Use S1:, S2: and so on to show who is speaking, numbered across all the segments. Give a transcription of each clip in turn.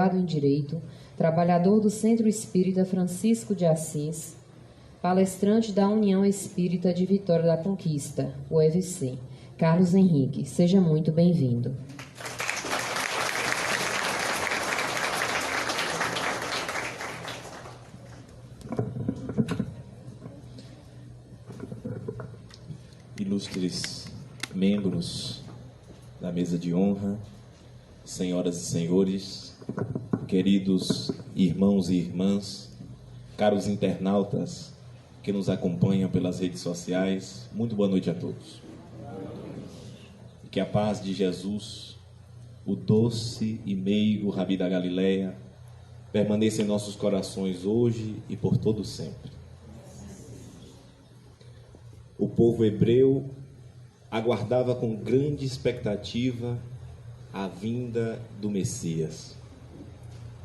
S1: graduado em Direito, trabalhador do Centro Espírita Francisco de Assis, palestrante da União Espírita de Vitória da Conquista, UFC, Carlos Henrique. Seja muito bem-vindo.
S2: Ilustres membros da mesa de honra, senhoras e senhores, queridos irmãos e irmãs, caros internautas que nos acompanham pelas redes sociais, muito boa noite a todos. Que a paz de Jesus, o doce e meigo Rabi da Galileia, permaneça em nossos corações hoje e por todo sempre. O povo hebreu aguardava com grande expectativa a vinda do Messias.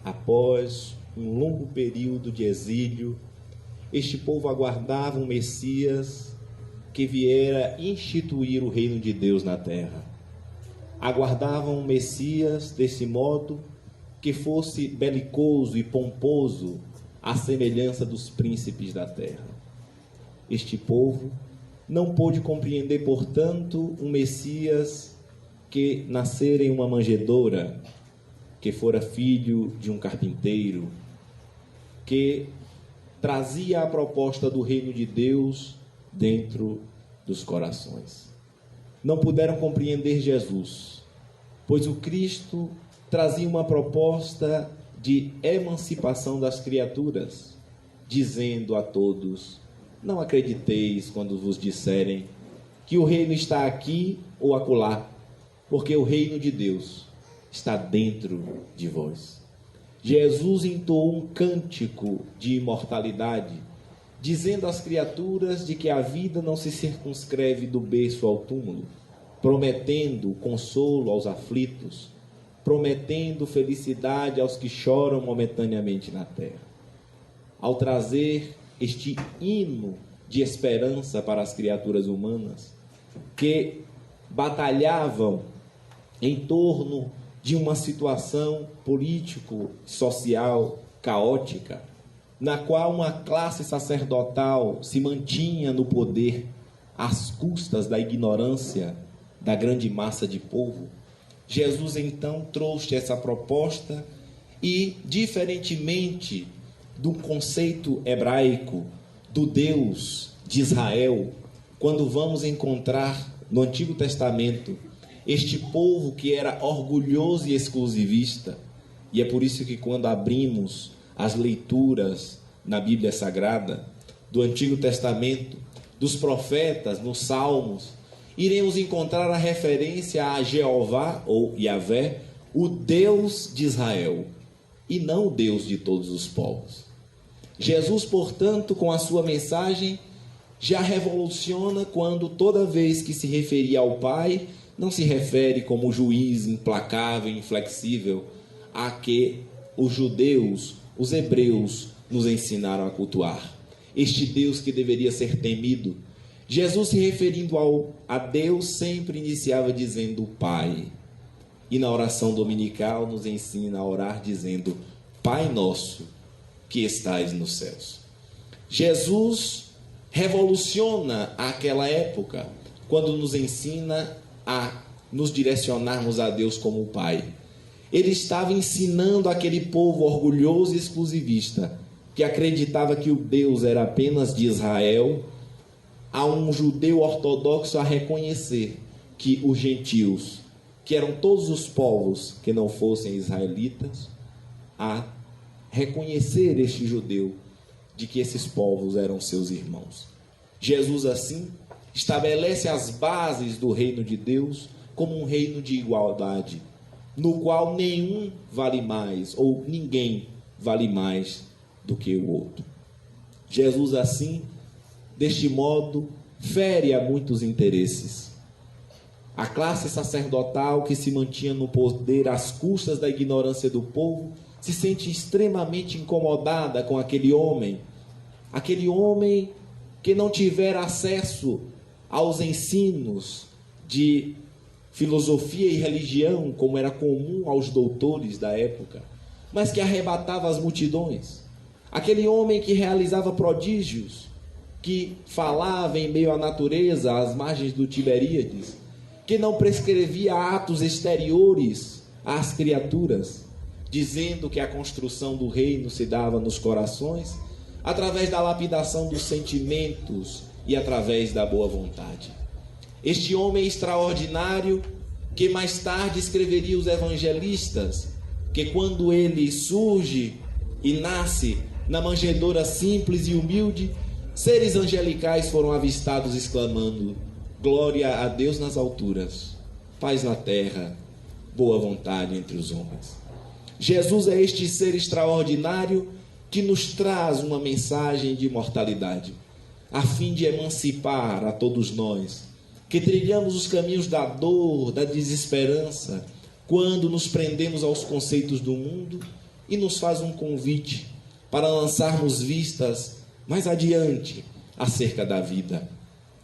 S2: Após um longo período de exílio, este povo aguardava um Messias que viera instituir o reino de Deus na terra. Aguardavam um Messias desse modo que fosse belicoso e pomposo, à semelhança dos príncipes da terra. Este povo não pôde compreender, portanto, um Messias que nascera em uma manjedoura, que fora filho de um carpinteiro, que trazia a proposta do reino de Deus dentro dos corações. Não puderam compreender Jesus, pois o Cristo trazia uma proposta de emancipação das criaturas, dizendo a todos: não acrediteis quando vos disserem que o reino está aqui ou acolá, porque o reino de Deus está dentro de vós. Jesus entoou um cântico de imortalidade, dizendo às criaturas de que a vida não se circunscreve do berço ao túmulo, prometendo consolo aos aflitos, prometendo felicidade aos que choram momentaneamente na terra. Ao trazer este hino de esperança para as criaturas humanas que batalhavam em torno de uma situação político-social caótica, na qual uma classe sacerdotal se mantinha no poder às custas da ignorância da grande massa de povo. Jesus então trouxe essa proposta e, diferentemente do conceito hebraico do Deus de Israel, quando vamos encontrar no Antigo Testamento este povo que era orgulhoso e exclusivista, e é por isso que quando abrimos as leituras na Bíblia Sagrada do Antigo Testamento, dos profetas, nos Salmos, iremos encontrar a referência a Jeová ou Yahvé, o Deus de Israel, e não o Deus de todos os povos. Jesus, portanto, com a sua mensagem, já revoluciona quando toda vez que se referia ao Pai, não se refere como juiz implacável e inflexível a que os judeus, os hebreus, nos ensinaram a cultuar. Este Deus que deveria ser temido. Jesus, se referindo a Deus, sempre iniciava dizendo Pai. E na oração dominical nos ensina a orar dizendo Pai nosso, que estais nos céus. Jesus revoluciona aquela época quando nos ensina a nos direcionarmos a Deus como Pai. Ele estava ensinando aquele povo orgulhoso e exclusivista que acreditava que o Deus era apenas de Israel, a um judeu ortodoxo a reconhecer que os gentios, que eram todos os povos que não fossem israelitas, a reconhecer este judeu de que esses povos eram seus irmãos. Jesus, assim, estabelece as bases do reino de Deus como um reino de igualdade, no qual nenhum vale mais, ou ninguém vale mais do que o outro. Jesus, assim, deste modo, fere a muitos interesses. A classe sacerdotal que se mantinha no poder às custas da ignorância do povo se sente extremamente incomodada com aquele homem que não tivera acesso aos ensinos de filosofia e religião, como era comum aos doutores da época, mas que arrebatava as multidões. Aquele homem que realizava prodígios, que falava em meio à natureza, às margens do Tiberíades, que não prescrevia atos exteriores às criaturas, dizendo que a construção do reino se dava nos corações, através da lapidação dos sentimentos e através da boa vontade. Este homem extraordinário, que mais tarde escreveria os evangelistas, que quando ele surge e nasce na manjedoura simples e humilde, seres angelicais foram avistados exclamando: glória a Deus nas alturas, paz na terra, boa vontade entre os homens. Jesus é este ser extraordinário que nos traz uma mensagem de imortalidade, a fim de emancipar a todos nós, que trilhamos os caminhos da dor, da desesperança, quando nos prendemos aos conceitos do mundo, e nos faz um convite para lançarmos vistas mais adiante acerca da vida.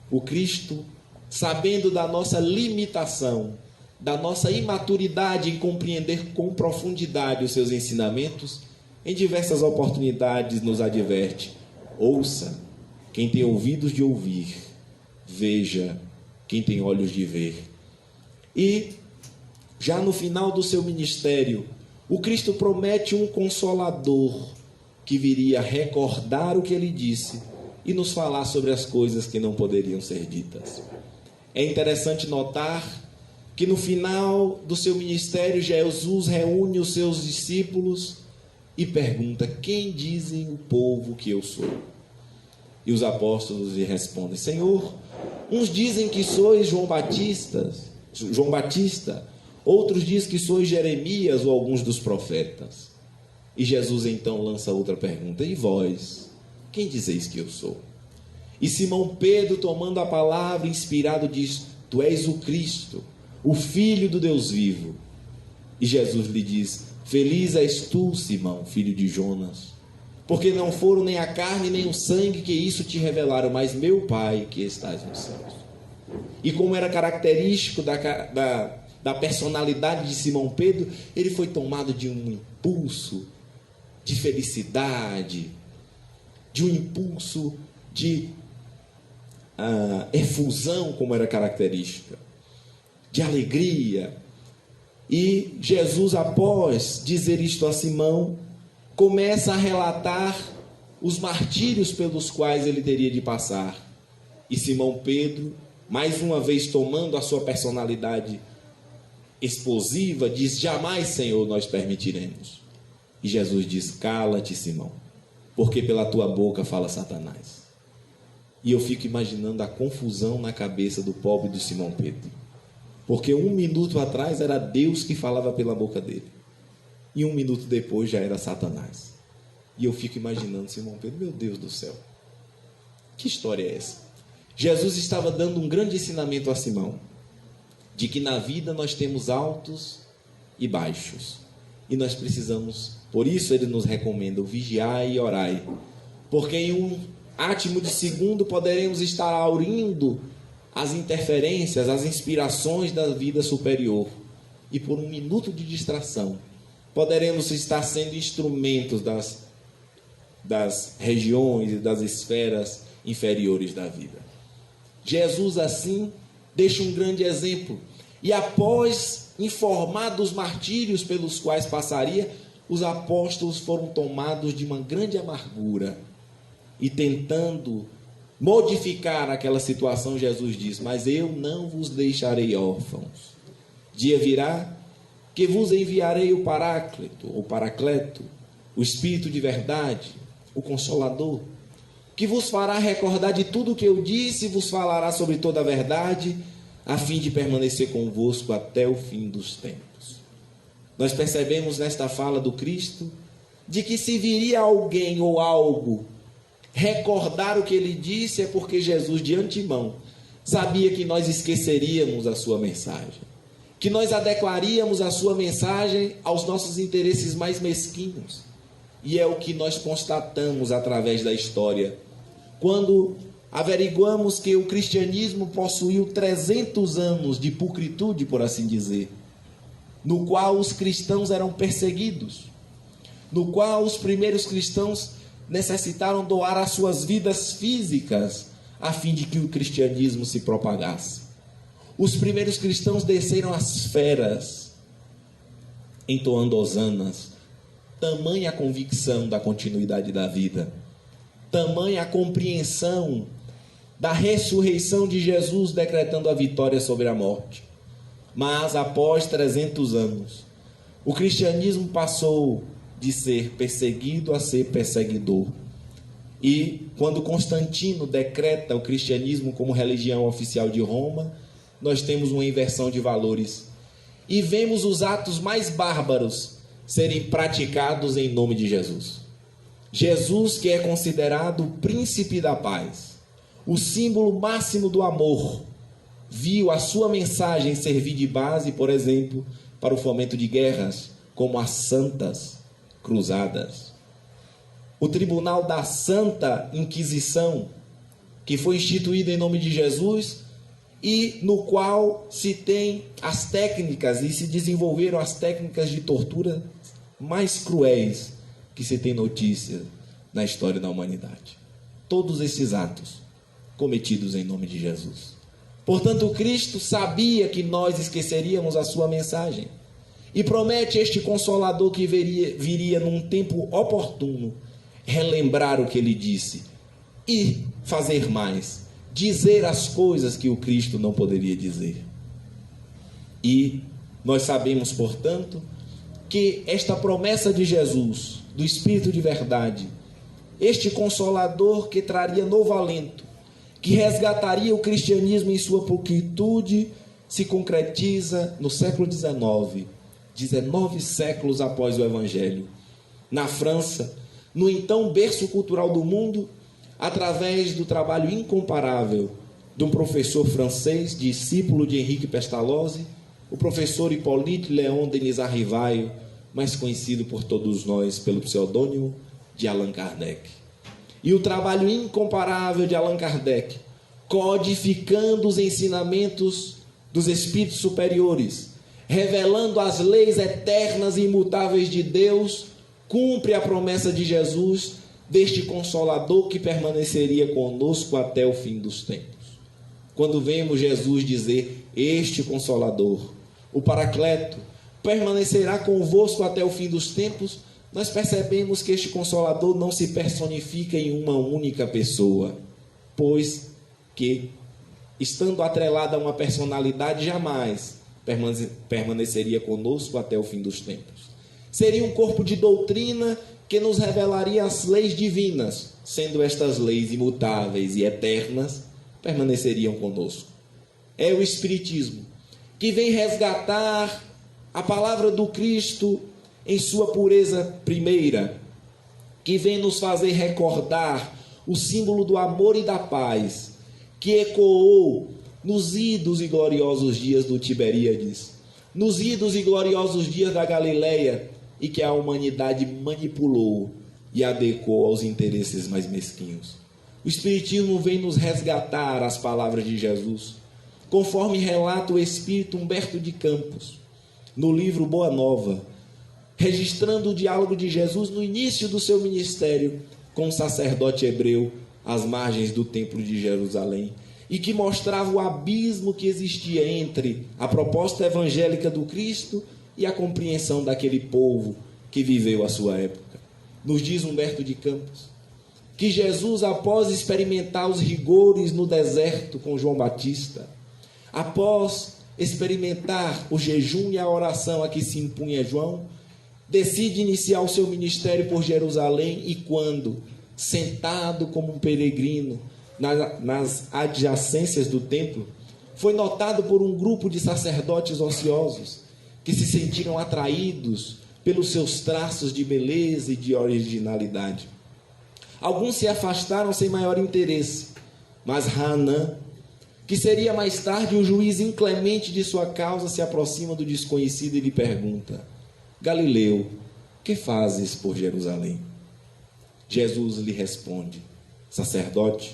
S2: O Cristo, sabendo da nossa limitação, da nossa imaturidade em compreender com profundidade os seus ensinamentos, em diversas oportunidades nos adverte: ouça quem tem ouvidos de ouvir, veja quem tem olhos de ver. E já no final do seu ministério, o Cristo promete um consolador que viria recordar o que ele disse e nos falar sobre as coisas que não poderiam ser ditas. É interessante notar que no final do seu ministério, Jesus reúne os seus discípulos e pergunta: quem dizem o povo que eu sou? E os apóstolos lhe respondem: Senhor, uns dizem que sois João Batista, outros dizem que sois Jeremias ou alguns dos profetas. E Jesus então lança outra pergunta: e vós, quem dizeis que eu sou? E Simão Pedro, tomando a palavra, inspirado, diz: tu és o Cristo, o Filho do Deus vivo. E Jesus lhe diz: feliz és tu, Simão, filho de Jonas, porque não foram nem a carne nem o sangue que isso te revelaram, mas meu Pai que estás nos céus. E como era característico da personalidade de Simão Pedro, ele foi tomado de um impulso de felicidade, de um impulso de efusão, como era característica, de alegria. E Jesus, após dizer isto a Simão, começa a relatar os martírios pelos quais ele teria de passar. E Simão Pedro, mais uma vez tomando a sua personalidade explosiva, diz: jamais, Senhor, nós permitiremos. E Jesus diz: cala-te, Simão, porque pela tua boca fala Satanás. E eu fico imaginando a confusão na cabeça do pobre do Simão Pedro, porque 1 minuto atrás era Deus que falava pela boca dele, e 1 minuto depois já era Satanás. E eu fico imaginando Simão Pedro: meu Deus do céu, que história é essa? Jesus estava dando um grande ensinamento a Simão, de que na vida nós temos altos e baixos, e nós precisamos, por isso ele nos recomenda: vigiai e orai, porque em um átimo de segundo poderemos estar aurindo as interferências, as inspirações da vida superior, e por 1 minuto de distração poderemos estar sendo instrumentos das regiões e das esferas inferiores da vida. Jesus assim deixa um grande exemplo, e após informar dos martírios pelos quais passaria, os apóstolos foram tomados de uma grande amargura, e tentando modificar aquela situação, Jesus diz: mas eu não vos deixarei órfãos. Dia virá que vos enviarei o Paráclito, ou Paracleto, o Espírito de verdade, o Consolador, que vos fará recordar de tudo o que eu disse, e vos falará sobre toda a verdade, a fim de permanecer convosco até o fim dos tempos. Nós percebemos nesta fala do Cristo de que se viria alguém ou algo recordar o que ele disse, é porque Jesus de antemão sabia que nós esqueceríamos a sua mensagem, que nós adequaríamos a sua mensagem aos nossos interesses mais mesquinhos. E é o que nós constatamos através da história, quando averiguamos que o cristianismo possuiu 300 anos de pulcritude, por assim dizer, no qual os cristãos eram perseguidos. no qual os primeiros cristãos necessitaram doar as suas vidas físicas a fim de que o cristianismo se propagasse. Os primeiros cristãos desceram as feras, entoando hosanas. Tamanha a convicção da continuidade da vida, tamanha a compreensão da ressurreição de Jesus, decretando a vitória sobre a morte. Mas após 300 anos, o cristianismo passou de ser perseguido a ser perseguidor. E quando Constantino decreta o cristianismo como religião oficial de Roma, nós temos uma inversão de valores e vemos os atos mais bárbaros serem praticados em nome de Jesus. Jesus, que é considerado o príncipe da paz, o símbolo máximo do amor, viu a sua mensagem servir de base, por exemplo, para o fomento de guerras, como as Santas Cruzadas. O Tribunal da Santa Inquisição, que foi instituído em nome de Jesus e no qual se tem as técnicas e se desenvolveram as técnicas de tortura mais cruéis que se tem notícia na história da humanidade. Todos esses atos cometidos em nome de Jesus. Portanto, Cristo sabia que nós esqueceríamos a sua mensagem e promete este Consolador que viria num tempo oportuno relembrar o que ele disse e fazer mais, dizer as coisas que o Cristo não poderia dizer. E nós sabemos, portanto, que esta promessa de Jesus, do Espírito de verdade, este Consolador que traria novo alento, que resgataria o cristianismo em sua plenitude, se concretiza no século XIX, 19 séculos após o Evangelho, na França, no então berço cultural do mundo, através do trabalho incomparável de um professor francês, discípulo de Henrique Pestalozzi, o professor Hippolyte Léon Denis Arrivaille, mais conhecido por todos nós pelo pseudônimo de Allan Kardec. E o trabalho incomparável de Allan Kardec, codificando os ensinamentos dos espíritos superiores, revelando as leis eternas e imutáveis de Deus, cumpre a promessa de Jesus, deste Consolador que permaneceria conosco até o fim dos tempos. Quando vemos Jesus dizer, este Consolador, o Paracleto, permanecerá convosco até o fim dos tempos, nós percebemos que este Consolador não se personifica em uma única pessoa, pois que, estando atrelado a uma personalidade, jamais permaneceria conosco até o fim dos tempos. Seria um corpo de doutrina que nos revelaria as leis divinas, sendo estas leis imutáveis e eternas, permaneceriam conosco. É o Espiritismo, que vem resgatar a palavra do Cristo em sua pureza primeira, que vem nos fazer recordar o símbolo do amor e da paz, que ecoou nos idos e gloriosos dias do Tiberíades, nos idos e gloriosos dias da Galileia, e que a humanidade manipulou e adequou aos interesses mais mesquinhos. O Espiritismo vem nos resgatar as palavras de Jesus, conforme relata o espírito Humberto de Campos, no livro Boa Nova, registrando o diálogo de Jesus no início do seu ministério com o sacerdote hebreu às margens do Templo de Jerusalém, e que mostrava o abismo que existia entre a proposta evangélica do Cristo e a compreensão daquele povo que viveu a sua época. Nos diz Humberto de Campos que Jesus, após experimentar os rigores no deserto com João Batista, após experimentar o jejum e a oração a que se impunha João, decide iniciar o seu ministério por Jerusalém e quando, sentado como um peregrino nas adjacências do templo, foi notado por um grupo de sacerdotes ociosos que se sentiram atraídos pelos seus traços de beleza e de originalidade. Alguns se afastaram sem maior interesse, mas Hanã, que seria mais tarde o juiz inclemente de sua causa, se aproxima do desconhecido e lhe pergunta: Galileu, que fazes por Jerusalém? Jesus lhe responde: sacerdote,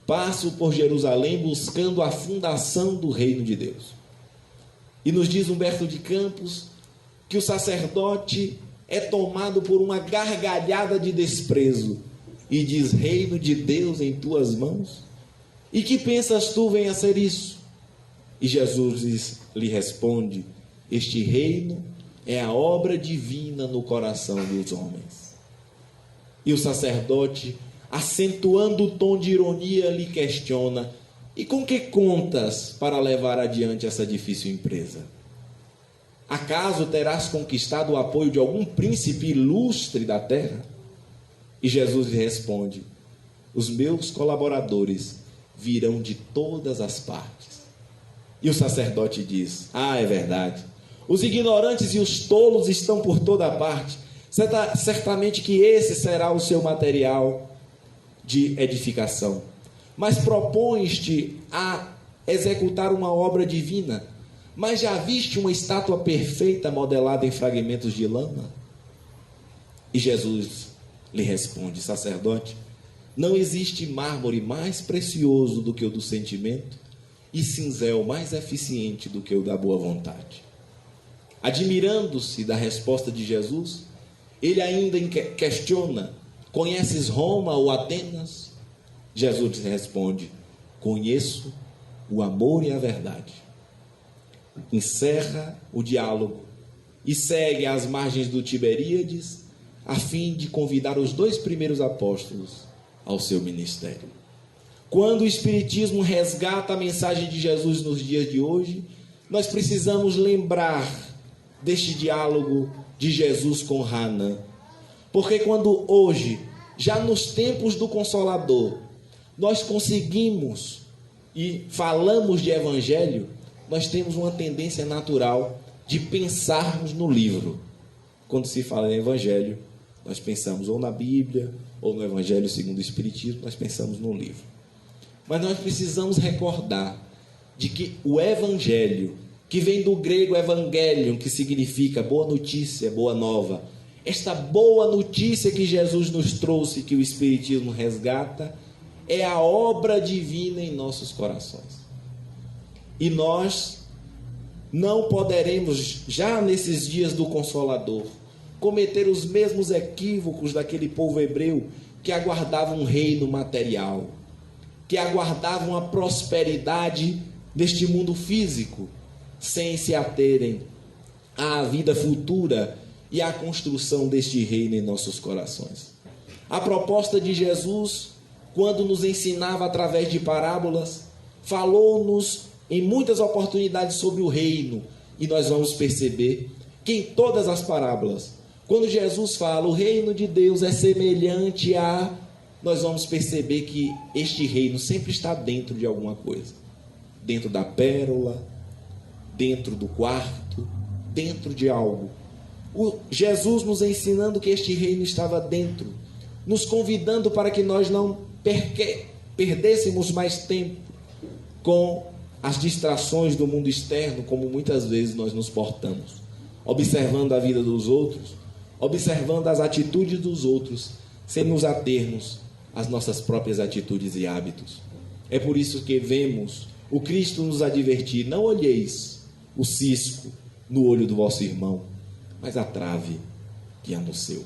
S2: passo por Jerusalém buscando a fundação do reino de Deus. E nos diz Humberto de Campos que o sacerdote é tomado por uma gargalhada de desprezo e diz: reino de Deus em tuas mãos? E que pensas tu venha a ser isso? E Jesus lhe responde: este reino é a obra divina no coração dos homens. E o sacerdote, acentuando o tom de ironia, lhe questiona: e com que contas para levar adiante essa difícil empresa? Acaso terás conquistado o apoio de algum príncipe ilustre da terra? E Jesus lhe responde: os meus colaboradores virão de todas as partes. E o sacerdote diz: ah, é verdade, os ignorantes e os tolos estão por toda parte. Certamente que esse será o seu material de edificação. Mas propões-te a executar uma obra divina. Mas já viste uma estátua perfeita modelada em fragmentos de lama? E Jesus lhe responde: sacerdote, não existe mármore mais precioso do que o do sentimento, e cinzel mais eficiente do que o da boa vontade. Admirando-se da resposta de Jesus, ele ainda questiona: conheces Roma ou Atenas? Jesus responde: conheço o amor e a verdade. Encerra o diálogo e segue às margens do Tiberíades, a fim de convidar os 2 primeiros apóstolos ao seu ministério. Quando o Espiritismo resgata a mensagem de Jesus nos dias de hoje, nós precisamos lembrar deste diálogo de Jesus com Hanã. Porque quando hoje, já nos tempos do Consolador, nós conseguimos e falamos de Evangelho, nós temos uma tendência natural de pensarmos no livro. Quando se fala em Evangelho, nós pensamos ou na Bíblia, ou no Evangelho segundo o Espiritismo, nós pensamos no livro. Mas nós precisamos recordar de que o Evangelho, que vem do grego evangelion, que significa boa notícia, boa nova, esta boa notícia que Jesus nos trouxe, que o Espiritismo resgata, é a obra divina em nossos corações. E nós não poderemos, já nesses dias do Consolador, cometer os mesmos equívocos daquele povo hebreu que aguardava um reino material, que aguardava uma prosperidade deste mundo físico, sem se aterem à vida futura e à construção deste reino em nossos corações. A proposta de Jesus, quando nos ensinava através de parábolas, falou-nos em muitas oportunidades sobre o reino, e nós vamos perceber que em todas as parábolas, quando Jesus fala o reino de Deus é semelhante a, nós vamos perceber que este reino sempre está dentro de alguma coisa, dentro da pérola, dentro do quarto, dentro de algo. Jesus nos ensinando que este reino estava dentro, nos convidando para que nós não perdêssemos mais tempo com as distrações do mundo externo, como muitas vezes nós nos portamos, observando a vida dos outros, observando as atitudes dos outros, sem nos atermos às nossas próprias atitudes e hábitos. É por isso que vemos o Cristo nos advertir: não olheis o cisco no olho do vosso irmão, mas a trave que há no seu.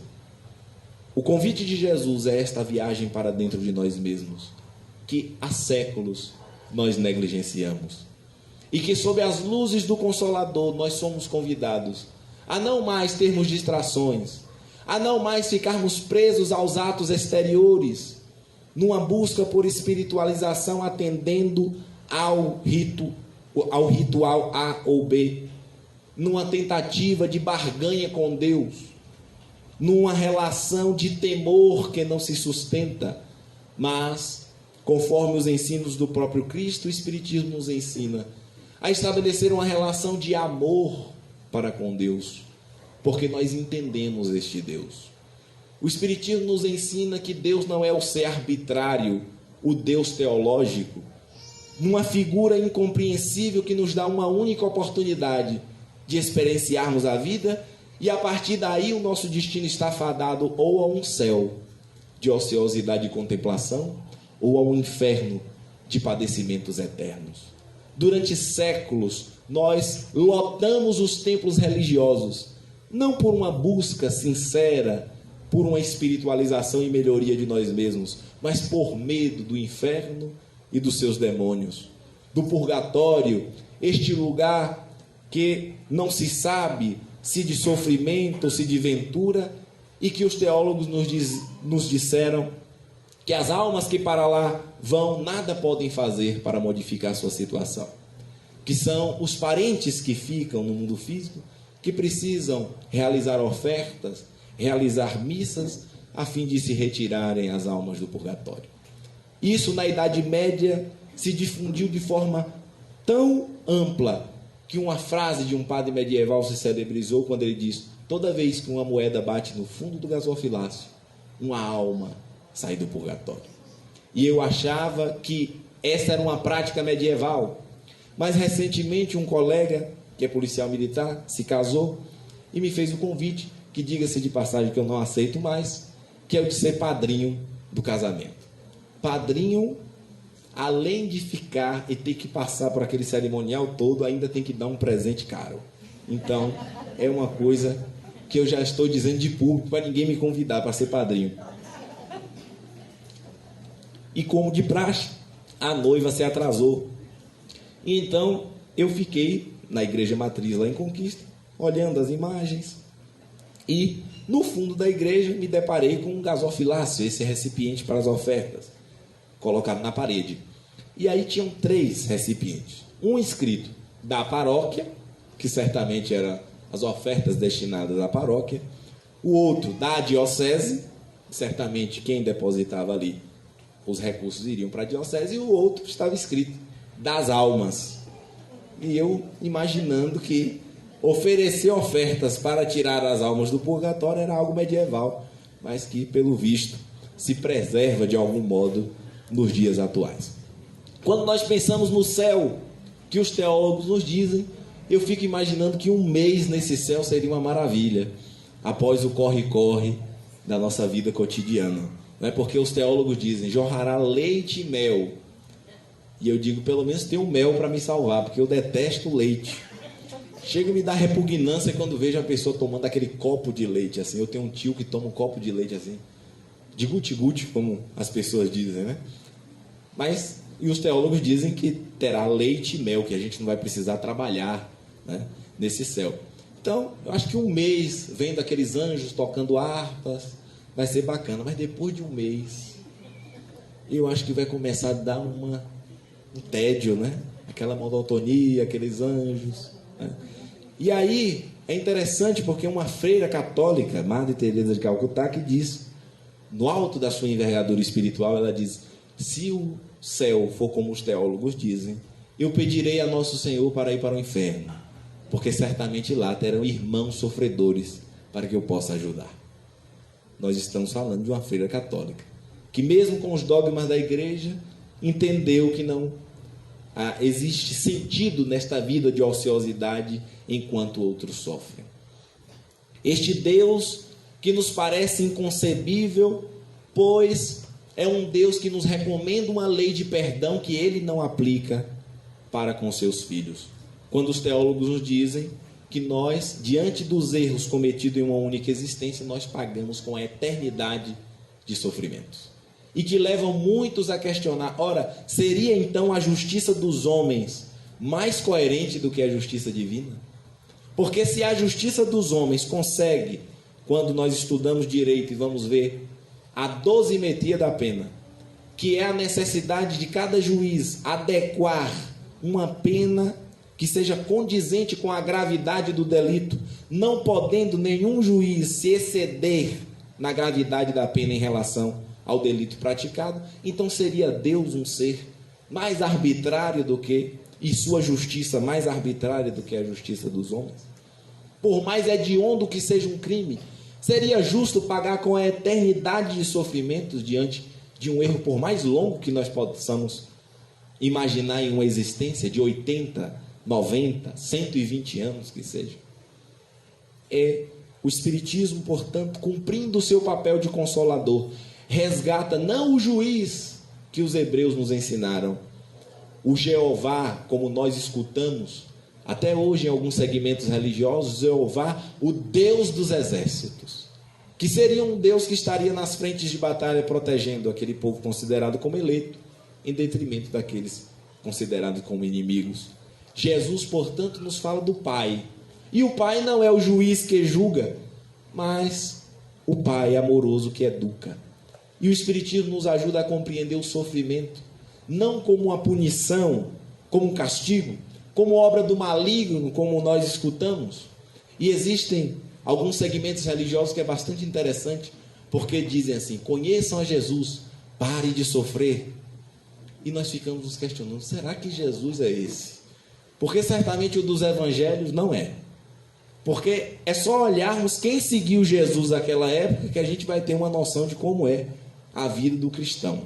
S2: O convite de Jesus é esta viagem para dentro de nós mesmos, que há séculos nós negligenciamos, e que sob as luzes do Consolador nós somos convidados a não mais termos distrações, a não mais ficarmos presos aos atos exteriores, numa busca por espiritualização, atendendo ao ritual A ou B, numa tentativa de barganha com Deus, numa relação de temor que não se sustenta, mas, conforme os ensinos do próprio Cristo, o Espiritismo nos ensina a estabelecer uma relação de amor para com Deus, porque nós entendemos este Deus. O Espiritismo nos ensina que Deus não é o ser arbitrário, o Deus teológico, numa figura incompreensível que nos dá uma única oportunidade de experienciarmos a vida, e a partir daí o nosso destino está fadado ou a um céu de ociosidade e contemplação, ou a um inferno de padecimentos eternos. Durante séculos, nós lotamos os templos religiosos, não por uma busca sincera, por uma espiritualização e melhoria de nós mesmos, mas por medo do inferno e dos seus demônios, do purgatório, este lugar que não se sabe se de sofrimento ou se de ventura, e que os teólogos nos disseram que as almas que para lá vão nada podem fazer para modificar sua situação, que são os parentes que ficam no mundo físico, que precisam realizar ofertas, realizar missas, a fim de se retirarem as almas do purgatório. Isso na Idade Média se difundiu de forma tão ampla que uma frase de um padre medieval se celebrizou quando ele diz: toda vez que uma moeda bate no fundo do gasofilácio, uma alma sai do purgatório. E eu achava que essa era uma prática medieval, mas recentemente um colega, que é policial militar, se casou e me fez o convite, que diga-se de passagem que eu não aceito mais, que é o de ser padrinho do casamento. Padrinho, além de ficar e ter que passar por aquele cerimonial todo, ainda tem que dar um presente caro. Então, é uma coisa que eu já estou dizendo de público para ninguém me convidar para ser padrinho. E como de praxe, a noiva se atrasou. E então, eu fiquei na igreja matriz lá em Conquista, olhando as imagens, e no fundo da igreja me deparei com um gasofilácio, esse recipiente para as ofertas, colocado na parede. E aí tinham 3 recipientes. Um escrito da paróquia, que certamente eram as ofertas destinadas à paróquia. O outro da diocese, certamente quem depositava ali os recursos iriam para a diocese. E o outro estava escrito das almas. E eu imaginando que oferecer ofertas para tirar as almas do purgatório era algo medieval, mas que, pelo visto, se preserva de algum modo nos dias atuais. Quando nós pensamos no céu, que os teólogos nos dizem, eu fico imaginando que um mês nesse céu seria uma maravilha, após o corre-corre da nossa vida cotidiana. Não é porque os teólogos dizem, jorrará leite e mel. E eu digo, pelo menos tem um mel para me salvar, porque eu detesto leite. Chega a me dar repugnância quando vejo a pessoa tomando aquele copo de leite, assim. Eu tenho um tio que toma um copo de leite, assim, de guti-guti, como as pessoas dizem, né? Mas, e os teólogos dizem que terá leite e mel, que a gente não vai precisar trabalhar, né, nesse céu. Então, eu acho que um mês, vendo aqueles anjos tocando harpas, vai ser bacana. Mas depois de um mês, eu acho que vai começar a dar um tédio, né? Aquela monotonia, aqueles anjos, né? E aí, é interessante porque uma freira católica, Madre Teresa de Calcutá, que diz, no alto da sua envergadura espiritual, ela diz: se o céu for como os teólogos dizem, eu pedirei a Nosso Senhor para ir para o inferno, porque certamente lá terão irmãos sofredores para que eu possa ajudar. Nós estamos falando de uma freira católica, que mesmo com os dogmas da igreja, entendeu que não existe sentido nesta vida de ociosidade enquanto outros sofrem. Este Deus que nos parece inconcebível, pois é um Deus que nos recomenda uma lei de perdão que Ele não aplica para com seus filhos. Quando os teólogos nos dizem que nós, diante dos erros cometidos em uma única existência, nós pagamos com a eternidade de sofrimentos. E que levam muitos a questionar, ora, seria então a justiça dos homens mais coerente do que a justiça divina? Porque se a justiça dos homens consegue, quando nós estudamos direito e vamos ver a dosimetria da pena, que é a necessidade de cada juiz adequar uma pena que seja condizente com a gravidade do delito, não podendo nenhum juiz se exceder na gravidade da pena em relação ao delito praticado, então seria Deus um ser mais arbitrário do que, e sua justiça mais arbitrária do que a justiça dos homens? Por mais hediondo que seja um crime, seria justo pagar com a eternidade de sofrimentos diante de um erro, por mais longo que nós possamos imaginar em uma existência de 80, 90, 120 anos que seja? É o Espiritismo, portanto, cumprindo o seu papel de consolador, resgata não o juiz que os hebreus nos ensinaram, o Jeová, como nós escutamos Até hoje, em alguns segmentos religiosos, Jeová, o Deus dos exércitos, que seria um Deus que estaria nas frentes de batalha protegendo aquele povo considerado como eleito, em detrimento daqueles considerados como inimigos. Jesus, portanto, nos fala do Pai. E o Pai não é o juiz que julga, mas o Pai amoroso que educa. E o Espiritismo nos ajuda a compreender o sofrimento, não como uma punição, como um castigo, como obra do maligno, como nós escutamos. E existem alguns segmentos religiosos que é bastante interessante, porque dizem assim: conheçam a Jesus, pare de sofrer. E nós ficamos nos questionando, será que Jesus é esse? Porque certamente o dos evangelhos não é. Porque é só olharmos quem seguiu Jesus naquela época que a gente vai ter uma noção de como é a vida do cristão.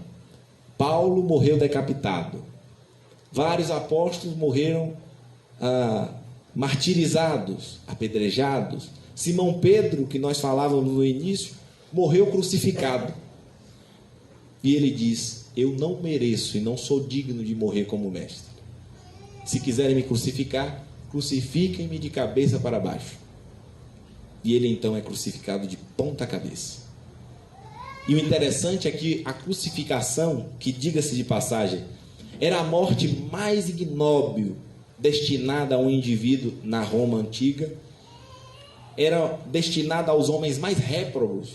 S2: Paulo morreu decapitado. Vários apóstolos morreram martirizados, apedrejados. Simão Pedro, que nós falávamos no início, morreu crucificado. E ele diz: eu não mereço e não sou digno de morrer como mestre. Se quiserem me crucificar, crucifiquem-me de cabeça para baixo. E ele então é crucificado de ponta cabeça. E o interessante é que a crucificação, que diga-se de passagem, era a morte mais ignóbil destinada a um indivíduo na Roma antiga, era destinada aos homens mais réprobos,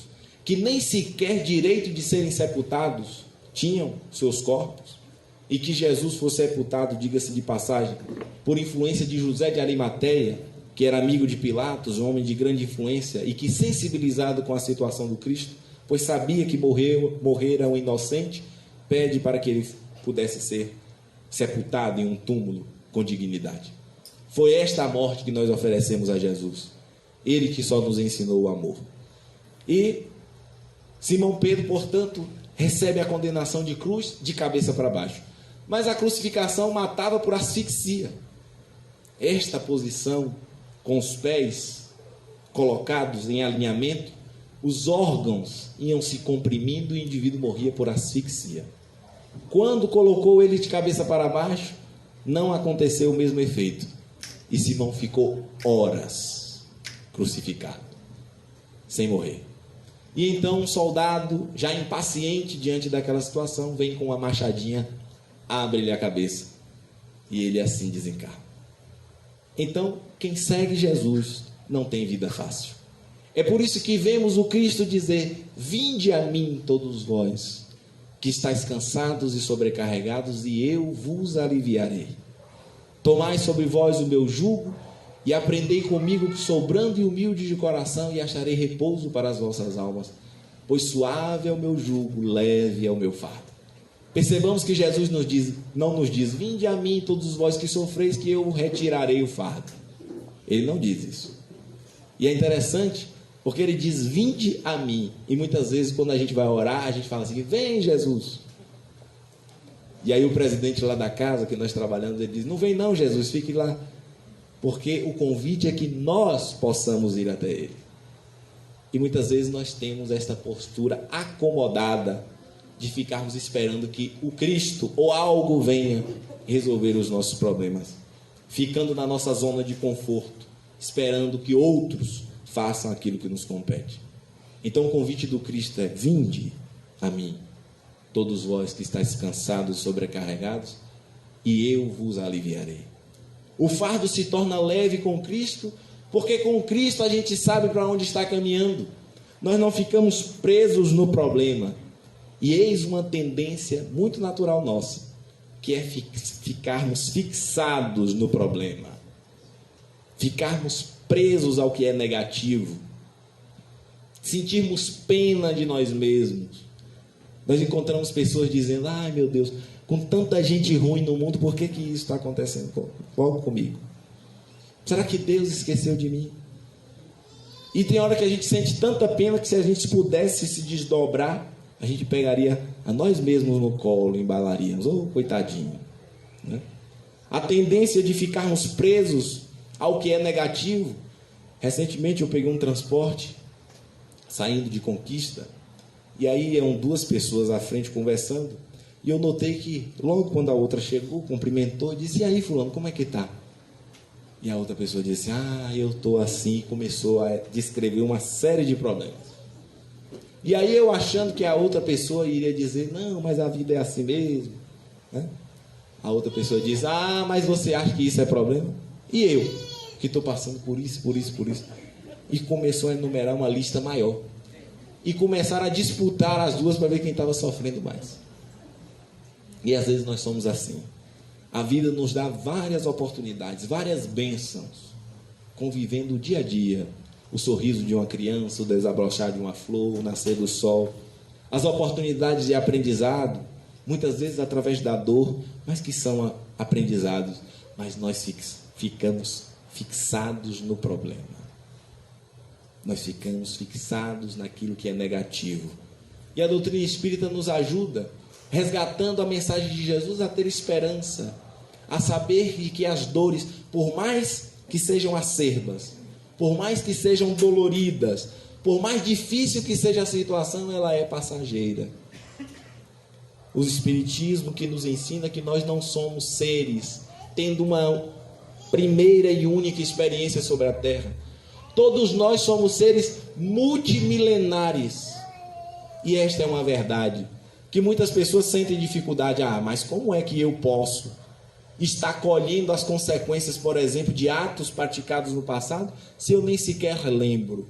S2: que nem sequer direito de serem sepultados tinham seus corpos, e que Jesus fosse sepultado, diga-se de passagem, por influência de José de Arimateia, que era amigo de Pilatos, um homem de grande influência, e que, sensibilizado com a situação do Cristo, pois sabia que morrera um inocente, pede para que ele pudesse ser sepultado em um túmulo com dignidade. Foi esta a morte que nós oferecemos a Jesus, ele que só nos ensinou o amor. E Simão Pedro, portanto, recebe a condenação de cruz de cabeça para baixo. Mas a crucificação matava por asfixia. Esta posição, com os pés colocados em alinhamento, os órgãos iam se comprimindo e o indivíduo morria por asfixia. Quando colocou ele de cabeça para baixo, não aconteceu o mesmo efeito. E Simão ficou horas crucificado, sem morrer. E então um soldado, já impaciente diante daquela situação, vem com uma machadinha, abre-lhe a cabeça e ele assim desencarna. Então, quem segue Jesus não tem vida fácil. É por isso que vemos o Cristo dizer: vinde a mim todos vós, que estáis cansados e sobrecarregados, e eu vos aliviarei. Tomai sobre vós o meu jugo e aprendei comigo, que sou brando e humilde de coração, e acharei repouso para as vossas almas, pois suave é o meu jugo, leve é o meu fardo. Percebamos que Jesus não nos diz: vinde a mim todos vós que sofreis, que eu retirarei o fardo. Ele não diz isso. E é interessante, porque ele diz: vinde a mim. E muitas vezes, quando a gente vai orar, a gente fala assim: vem Jesus. E aí o presidente lá da casa que nós trabalhamos, ele diz: não vem não, Jesus, fique lá. Porque o convite é que nós possamos ir até ele. E muitas vezes nós temos esta postura acomodada de ficarmos esperando que o Cristo ou algo venha resolver os nossos problemas, ficando na nossa zona de conforto, esperando que outros façam aquilo que nos compete. Então o convite do Cristo é: vinde a mim, todos vós que estáis cansados e sobrecarregados, e eu vos aliviarei. O fardo se torna leve com Cristo, porque com Cristo a gente sabe para onde está caminhando. Nós não ficamos presos no problema. E eis uma tendência muito natural nossa, que é ficarmos fixados no problema, ficarmos presos ao que é negativo, sentirmos pena de nós mesmos. Nós encontramos pessoas dizendo: ai meu Deus, com tanta gente ruim no mundo, por que isso está acontecendo logo comigo? Será que Deus esqueceu de mim? E tem hora que a gente sente tanta pena que, se a gente pudesse se desdobrar, a gente pegaria a nós mesmos no colo e embalaríamos: oh, coitadinho, né? A tendência de ficarmos presos ao que é negativo. Recentemente eu peguei um transporte saindo de Conquista, e aí eram duas pessoas à frente conversando, e eu notei que logo quando a outra chegou, cumprimentou e disse: e aí fulano, como é que está? E a outra pessoa disse, eu estou assim, e começou a descrever uma série de problemas. E aí eu achando que a outra pessoa iria dizer, não, mas a vida é assim mesmo, né? A outra pessoa diz, mas você acha que isso é problema? E eu, que estou passando por isso, por isso, por isso. E começou a enumerar uma lista maior. E começaram a disputar as duas para ver quem estava sofrendo mais. E às vezes nós somos assim. A vida nos dá várias oportunidades, várias bênçãos, convivendo o dia a dia. O sorriso de uma criança, o desabrochar de uma flor, o nascer do sol. As oportunidades de aprendizado, muitas vezes através da dor, mas que são aprendizados. Mas nós ficamos fixados no problema. Nós ficamos fixados naquilo que é negativo. E a doutrina espírita nos ajuda, resgatando a mensagem de Jesus, a ter esperança, a saber que as dores, por mais que sejam acerbas, por mais que sejam doloridas, por mais difícil que seja a situação, ela é passageira. O Espiritismo que nos ensina que nós não somos seres tendo uma primeira e única experiência sobre a Terra. Todos nós somos seres multimilenares. E esta é uma verdade que muitas pessoas sentem dificuldade. Mas como é que eu posso estar colhendo as consequências, por exemplo, de atos praticados no passado, se eu nem sequer lembro?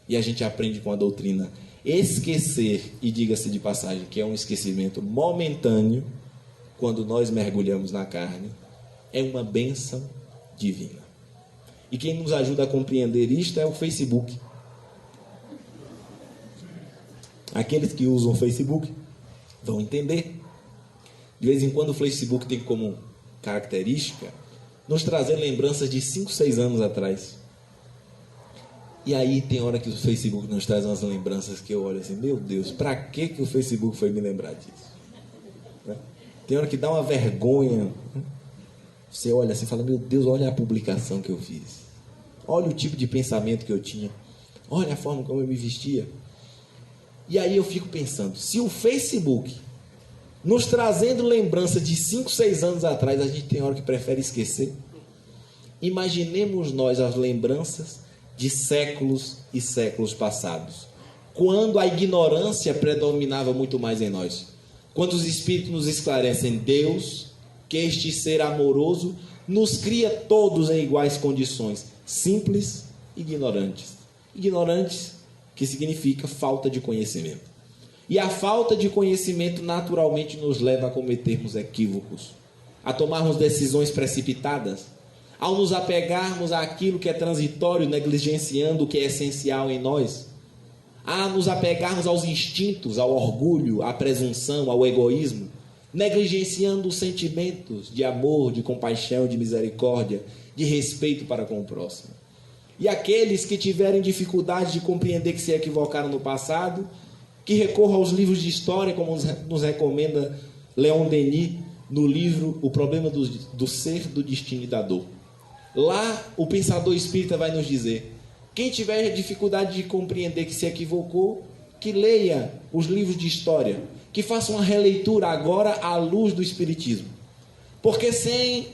S2: E a gente aprende com a doutrina. Esquecer, e diga-se de passagem, que é um esquecimento momentâneo, quando nós mergulhamos na carne, é uma bênção divina. E quem nos ajuda a compreender isto é o Facebook. Aqueles que usam o Facebook vão entender. De vez em quando o Facebook tem como característica nos trazer lembranças de 5, 6 anos atrás. E aí tem hora que o Facebook nos traz umas lembranças que eu olho assim, meu Deus, para que o Facebook foi me lembrar disso? Né? Tem hora que dá uma vergonha. Você olha assim e fala, meu Deus, olha a publicação que eu fiz. Olha o tipo de pensamento que eu tinha. Olha a forma como eu me vestia. E aí eu fico pensando, se o Facebook nos trazendo lembrança de 5, 6 anos atrás, a gente tem hora que prefere esquecer. Imaginemos nós as lembranças de séculos e séculos passados, quando a ignorância predominava muito mais em nós. Quando os Espíritos nos esclarecem, Deus, que este ser amoroso, nos cria todos em iguais condições, simples e ignorantes. Ignorantes, que significa falta de conhecimento. E a falta de conhecimento naturalmente nos leva a cometermos equívocos, a tomarmos decisões precipitadas, ao nos apegarmos àquilo que é transitório, negligenciando o que é essencial em nós, a nos apegarmos aos instintos, ao orgulho, à presunção, ao egoísmo, negligenciando os sentimentos de amor, de compaixão, de misericórdia, de respeito para com o próximo. E aqueles que tiverem dificuldade de compreender que se equivocaram no passado, que recorram aos livros de história, como nos recomenda Leon Denis no livro O Problema do Ser, do Destino e da Dor. Lá o pensador espírita vai nos dizer, quem tiver dificuldade de compreender que se equivocou, que leia os livros de história, que faça uma releitura agora à luz do Espiritismo. Porque sem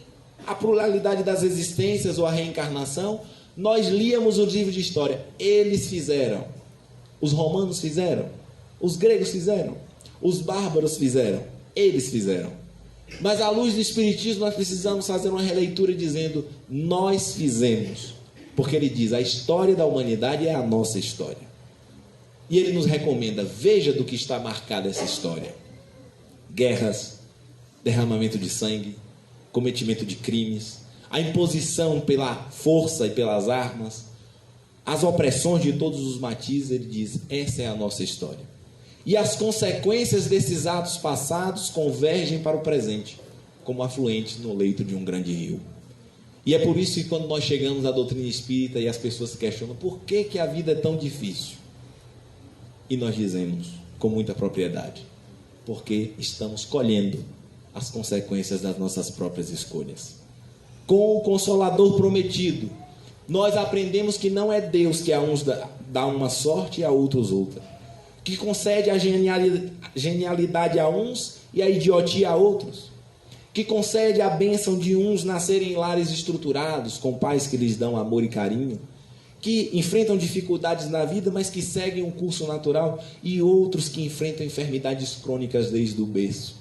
S2: a pluralidade das existências ou a reencarnação, nós líamos os livros de história. Eles fizeram. Os romanos fizeram. Os gregos fizeram. Os bárbaros fizeram. Eles fizeram. Mas à luz do Espiritismo nós precisamos fazer uma releitura dizendo, nós fizemos. Porque ele diz, a história da humanidade é a nossa história. E ele nos recomenda, veja do que está marcada essa história. Guerras, derramamento de sangue, cometimento de crimes, a imposição pela força e pelas armas, as opressões de todos os matizes, ele diz, essa é a nossa história. E as consequências desses atos passados convergem para o presente, como afluentes no leito de um grande rio. E é por isso que quando nós chegamos à doutrina espírita e as pessoas se questionam, por que a vida é tão difícil? E nós dizemos, com muita propriedade, porque estamos colhendo as consequências das nossas próprias escolhas. Com o Consolador prometido, nós aprendemos que não é Deus que a uns dá uma sorte e a outros outra, que concede a genialidade a uns e a idiotia a outros, que concede a bênção de uns nascerem em lares estruturados, com pais que lhes dão amor e carinho, que enfrentam dificuldades na vida, mas que seguem um curso natural, e outros que enfrentam enfermidades crônicas desde o berço.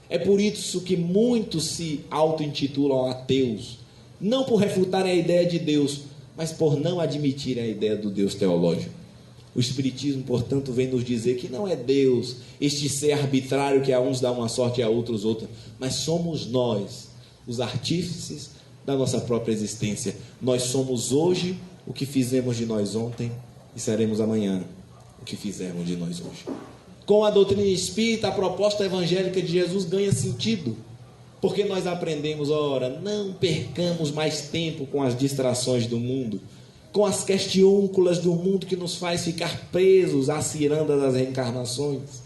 S2: É por isso que muitos se auto-intitulam ateus, não por refutarem a ideia de Deus, mas por não admitirem a ideia do Deus teológico. O Espiritismo, portanto, vem nos dizer que não é Deus, este ser arbitrário que a uns dá uma sorte e a outros outra, mas somos nós, os artífices da nossa própria existência. Nós somos hoje o que fizemos de nós ontem e seremos amanhã o que fizermos de nós hoje. Com a doutrina espírita, a proposta evangélica de Jesus ganha sentido, porque nós aprendemos, ora, não percamos mais tempo com as distrações do mundo, com as questiúnculas do mundo que nos faz ficar presos à ciranda das reencarnações.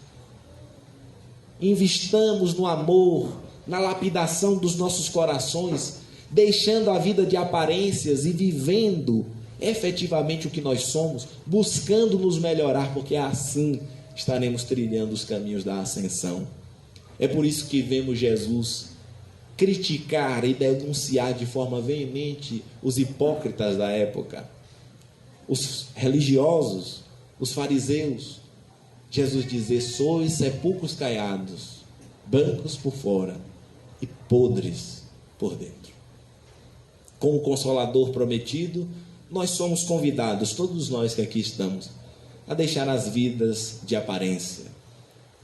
S2: Investamos no amor, na lapidação dos nossos corações, deixando a vida de aparências e vivendo efetivamente o que nós somos, buscando nos melhorar, porque assim estaremos trilhando os caminhos da ascensão. É por isso que vemos Jesus criticar e denunciar de forma veemente os hipócritas da época, os religiosos, os fariseus. Jesus dizer: sois sepulcros caiados, brancos por fora e podres por dentro. Com o Consolador prometido, nós somos convidados, todos nós que aqui estamos, a deixar as vidas de aparência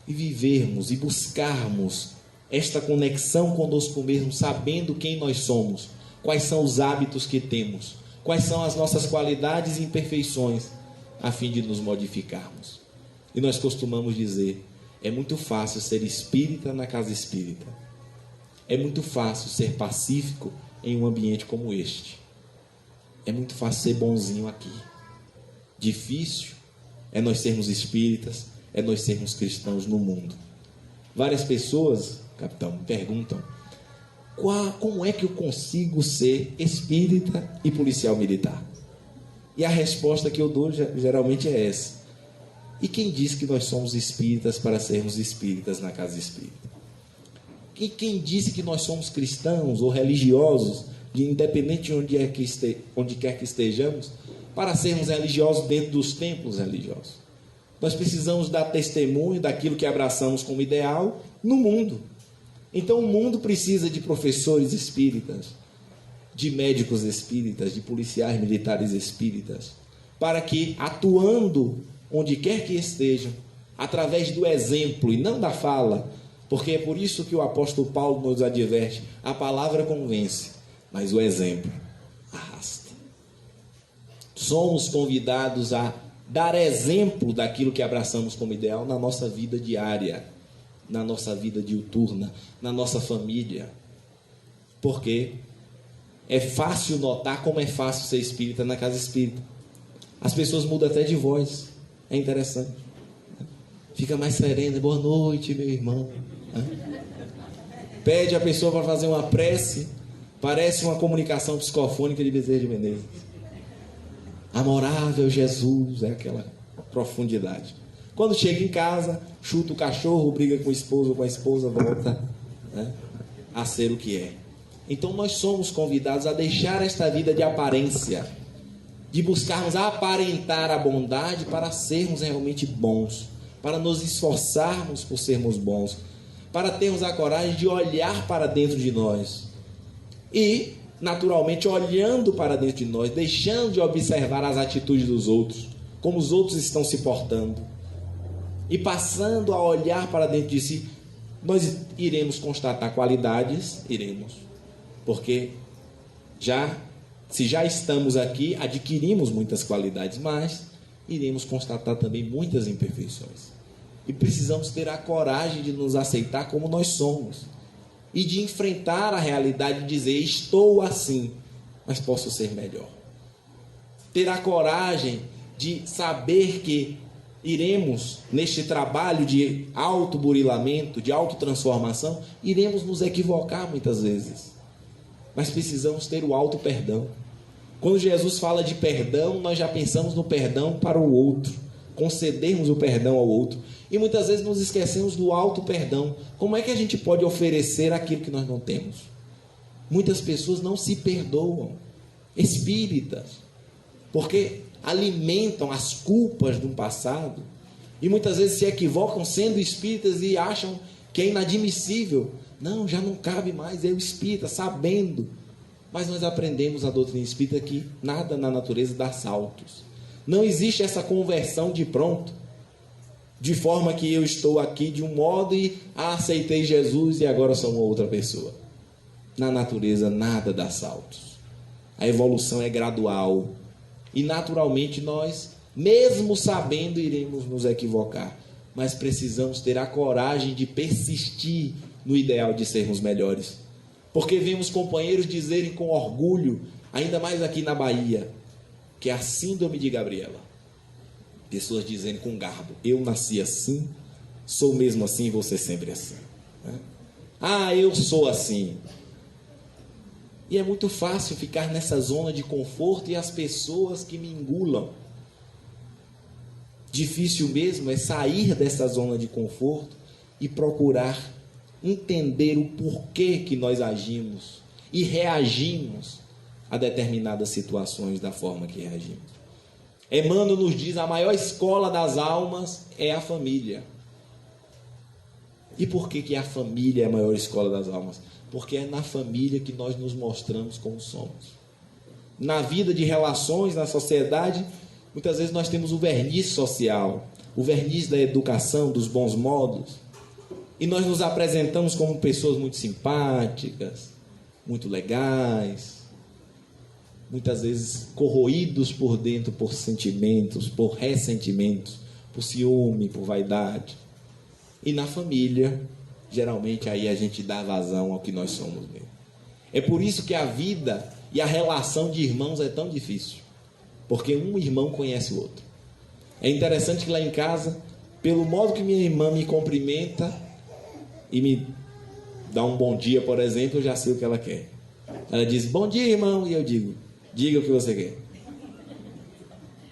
S2: e vivermos e buscarmos esta conexão conosco mesmo, sabendo quem nós somos, quais são os hábitos que temos, quais são as nossas qualidades e imperfeições, a fim de nos modificarmos. E nós costumamos dizer: é muito fácil ser espírita na casa espírita, é muito fácil ser pacífico em um ambiente como este, é muito fácil ser bonzinho aqui. Difícil é nós sermos espíritas, é nós sermos cristãos no mundo. Várias pessoas, capitão, me perguntam: como é que eu consigo ser espírita e policial militar? E a resposta que eu dou geralmente é essa: e quem diz que nós somos espíritas para sermos espíritas na casa espírita? E quem disse que nós somos cristãos ou religiosos, independente de onde quer que estejamos, para sermos religiosos dentro dos templos religiosos? Nós precisamos dar testemunho daquilo que abraçamos como ideal no mundo. Então o mundo precisa de professores espíritas, de médicos espíritas, de policiais militares espíritas, para que, atuando onde quer que estejam, através do exemplo e não da fala, porque é por isso que o apóstolo Paulo nos adverte: a palavra convence, mas o exemplo arrasta. Somos convidados a dar exemplo daquilo que abraçamos como ideal na nossa vida diária, na nossa vida diuturna, na nossa família. Porque é fácil notar como é fácil ser espírita na casa espírita. As pessoas mudam até de voz. É interessante. Fica mais serena: boa noite, meu irmão. Pede a pessoa para fazer uma prece, parece uma comunicação psicofônica de Bezerra de Menezes. Amorável Jesus, é aquela profundidade. Quando chega em casa, chuta o cachorro, briga com o esposo ou com a esposa, volta, né, a ser o que é. Então nós somos convidados a deixar esta vida de aparência, de buscarmos aparentar a bondade para sermos realmente bons, para nos esforçarmos por sermos bons, para termos a coragem de olhar para dentro de nós e, naturalmente, olhando para dentro de nós, deixando de observar as atitudes dos outros, como os outros estão se portando, e passando a olhar para dentro de si, nós iremos constatar qualidades, porque se já estamos aqui, adquirimos muitas qualidades, mas iremos constatar também muitas imperfeições. E precisamos ter a coragem de nos aceitar como nós somos e de enfrentar a realidade e dizer: estou assim, mas posso ser melhor. Ter a coragem de saber que iremos, neste trabalho de autoburilamento, de autotransformação, iremos nos equivocar muitas vezes, mas precisamos ter o auto-perdão. Quando Jesus fala de perdão, nós já pensamos no perdão para o outro, concedermos o perdão ao outro. E muitas vezes nos esquecemos do auto-perdão. Como é que a gente pode oferecer aquilo que nós não temos? Muitas pessoas não se perdoam, espíritas, porque alimentam as culpas do passado e muitas vezes se equivocam sendo espíritas e acham que é inadmissível. Não, já não cabe mais eu espírita, sabendo. Mas nós aprendemos a doutrina espírita que nada na natureza dá saltos. Não existe essa conversão de pronto, de forma que eu estou aqui de um modo e aceitei Jesus e agora sou uma outra pessoa. Na natureza nada dá saltos. A evolução é gradual. E naturalmente nós, mesmo sabendo, iremos nos equivocar. Mas precisamos ter a coragem de persistir no ideal de sermos melhores. Porque vemos companheiros dizerem com orgulho, ainda mais aqui na Bahia, que é a síndrome de Gabriela. Pessoas dizendo com garbo, eu nasci assim, sou mesmo assim e vou ser sempre assim. Ah, eu sou assim. E é muito fácil ficar nessa zona de conforto e as pessoas que me engulam. Difícil mesmo é sair dessa zona de conforto e procurar entender o porquê que nós agimos e reagimos a determinadas situações da forma que reagimos. Emmanuel nos diz, a maior escola das almas é a família. E por que a família é a maior escola das almas? Porque é na família que nós nos mostramos como somos. Na vida de relações, na sociedade, muitas vezes nós temos o verniz social, o verniz da educação, dos bons modos, e nós nos apresentamos como pessoas muito simpáticas, muito legais, muitas vezes corroídos por dentro por sentimentos, por ressentimentos, por ciúme, por vaidade. E na família, geralmente aí a gente dá vazão ao que nós somos mesmo. É por isso que a vida e a relação de irmãos é tão difícil. Porque um irmão conhece o outro. É interessante que lá em casa, pelo modo que minha irmã me cumprimenta e me dá um bom dia, por exemplo, eu já sei o que ela quer. Ela diz, bom dia, irmão, e eu digo, diga o que você quer.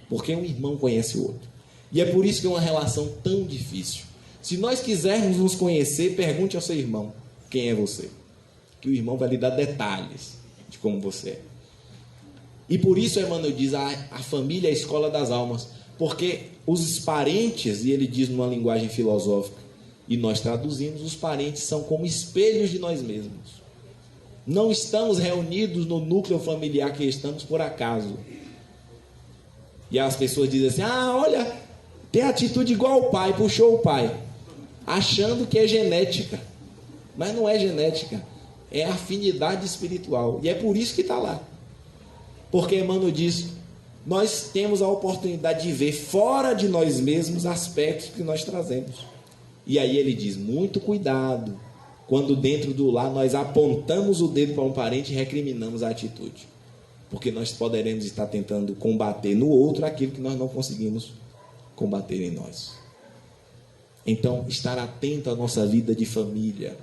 S2: Porque um irmão conhece o outro. E é por isso que é uma relação tão difícil. Se nós quisermos nos conhecer, pergunte ao seu irmão quem é você. Que o irmão vai lhe dar detalhes de como você é. E por isso Emmanuel diz, a família é a escola das almas. Porque os parentes, e ele diz numa linguagem filosófica, e nós traduzimos, os parentes são como espelhos de nós mesmos. Não estamos reunidos no núcleo familiar que estamos por acaso. E as pessoas dizem assim, olha, tem atitude igual ao pai, puxou o pai. Achando que é genética. Mas não é genética. É afinidade espiritual. E é por isso que está lá. Porque Emmanuel diz, nós temos a oportunidade de ver fora de nós mesmos aspectos que nós trazemos. E aí ele diz, muito cuidado, quando dentro do lar nós apontamos o dedo para um parente e recriminamos a atitude. Porque nós poderemos estar tentando combater no outro aquilo que nós não conseguimos combater em nós. Então, estar atento à nossa vida de família,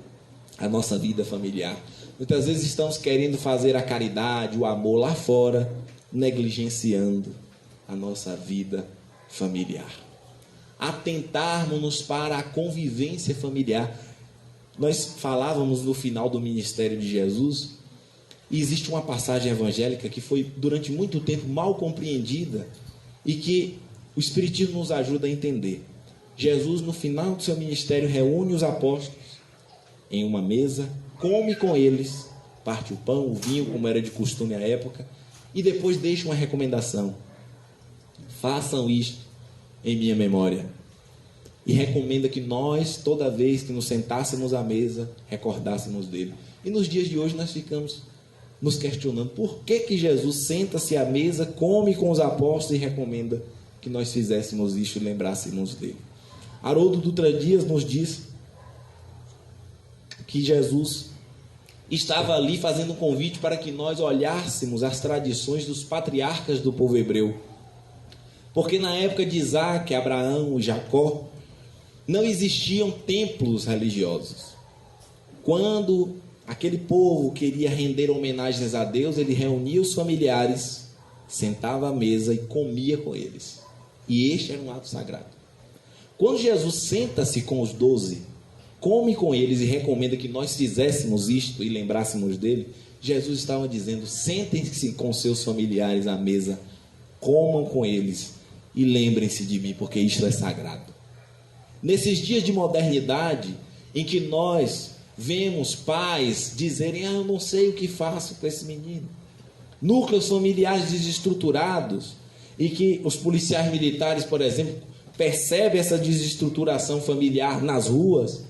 S2: à nossa vida familiar. Muitas vezes estamos querendo fazer a caridade, o amor lá fora, negligenciando a nossa vida familiar. Atentarmos-nos para a convivência familiar. Nós falávamos no final do ministério de Jesus, e existe uma passagem evangélica que foi durante muito tempo mal compreendida e que o Espiritismo nos ajuda a entender. Jesus, no final do seu ministério, reúne os apóstolos em uma mesa, come com eles, parte o pão, o vinho, como era de costume à época, e depois deixa uma recomendação. Façam isto em minha memória. E recomenda que nós, toda vez que nos sentássemos à mesa, recordássemos dele. E nos dias de hoje nós ficamos nos questionando por que Jesus senta-se à mesa, come com os apóstolos e recomenda que nós fizéssemos isso e lembrássemos dele. Haroldo Dutra Dias nos diz que Jesus estava ali fazendo um convite para que nós olhássemos as tradições dos patriarcas do povo hebreu. Porque na época de Isaac, Abraão e Jacó, não existiam templos religiosos. Quando aquele povo queria render homenagens a Deus, ele reunia os familiares, sentava à mesa e comia com eles. E este era um ato sagrado. Quando Jesus senta-se com os 12, come com eles e recomenda que nós fizéssemos isto e lembrássemos dele, Jesus estava dizendo: sentem-se com seus familiares à mesa, comam com eles e lembrem-se de mim, porque isto é sagrado. Nesses dias de modernidade, em que nós vemos pais dizerem: eu não sei o que faço com esse menino, núcleos familiares desestruturados, e que os policiais militares, por exemplo, percebem essa desestruturação familiar nas ruas,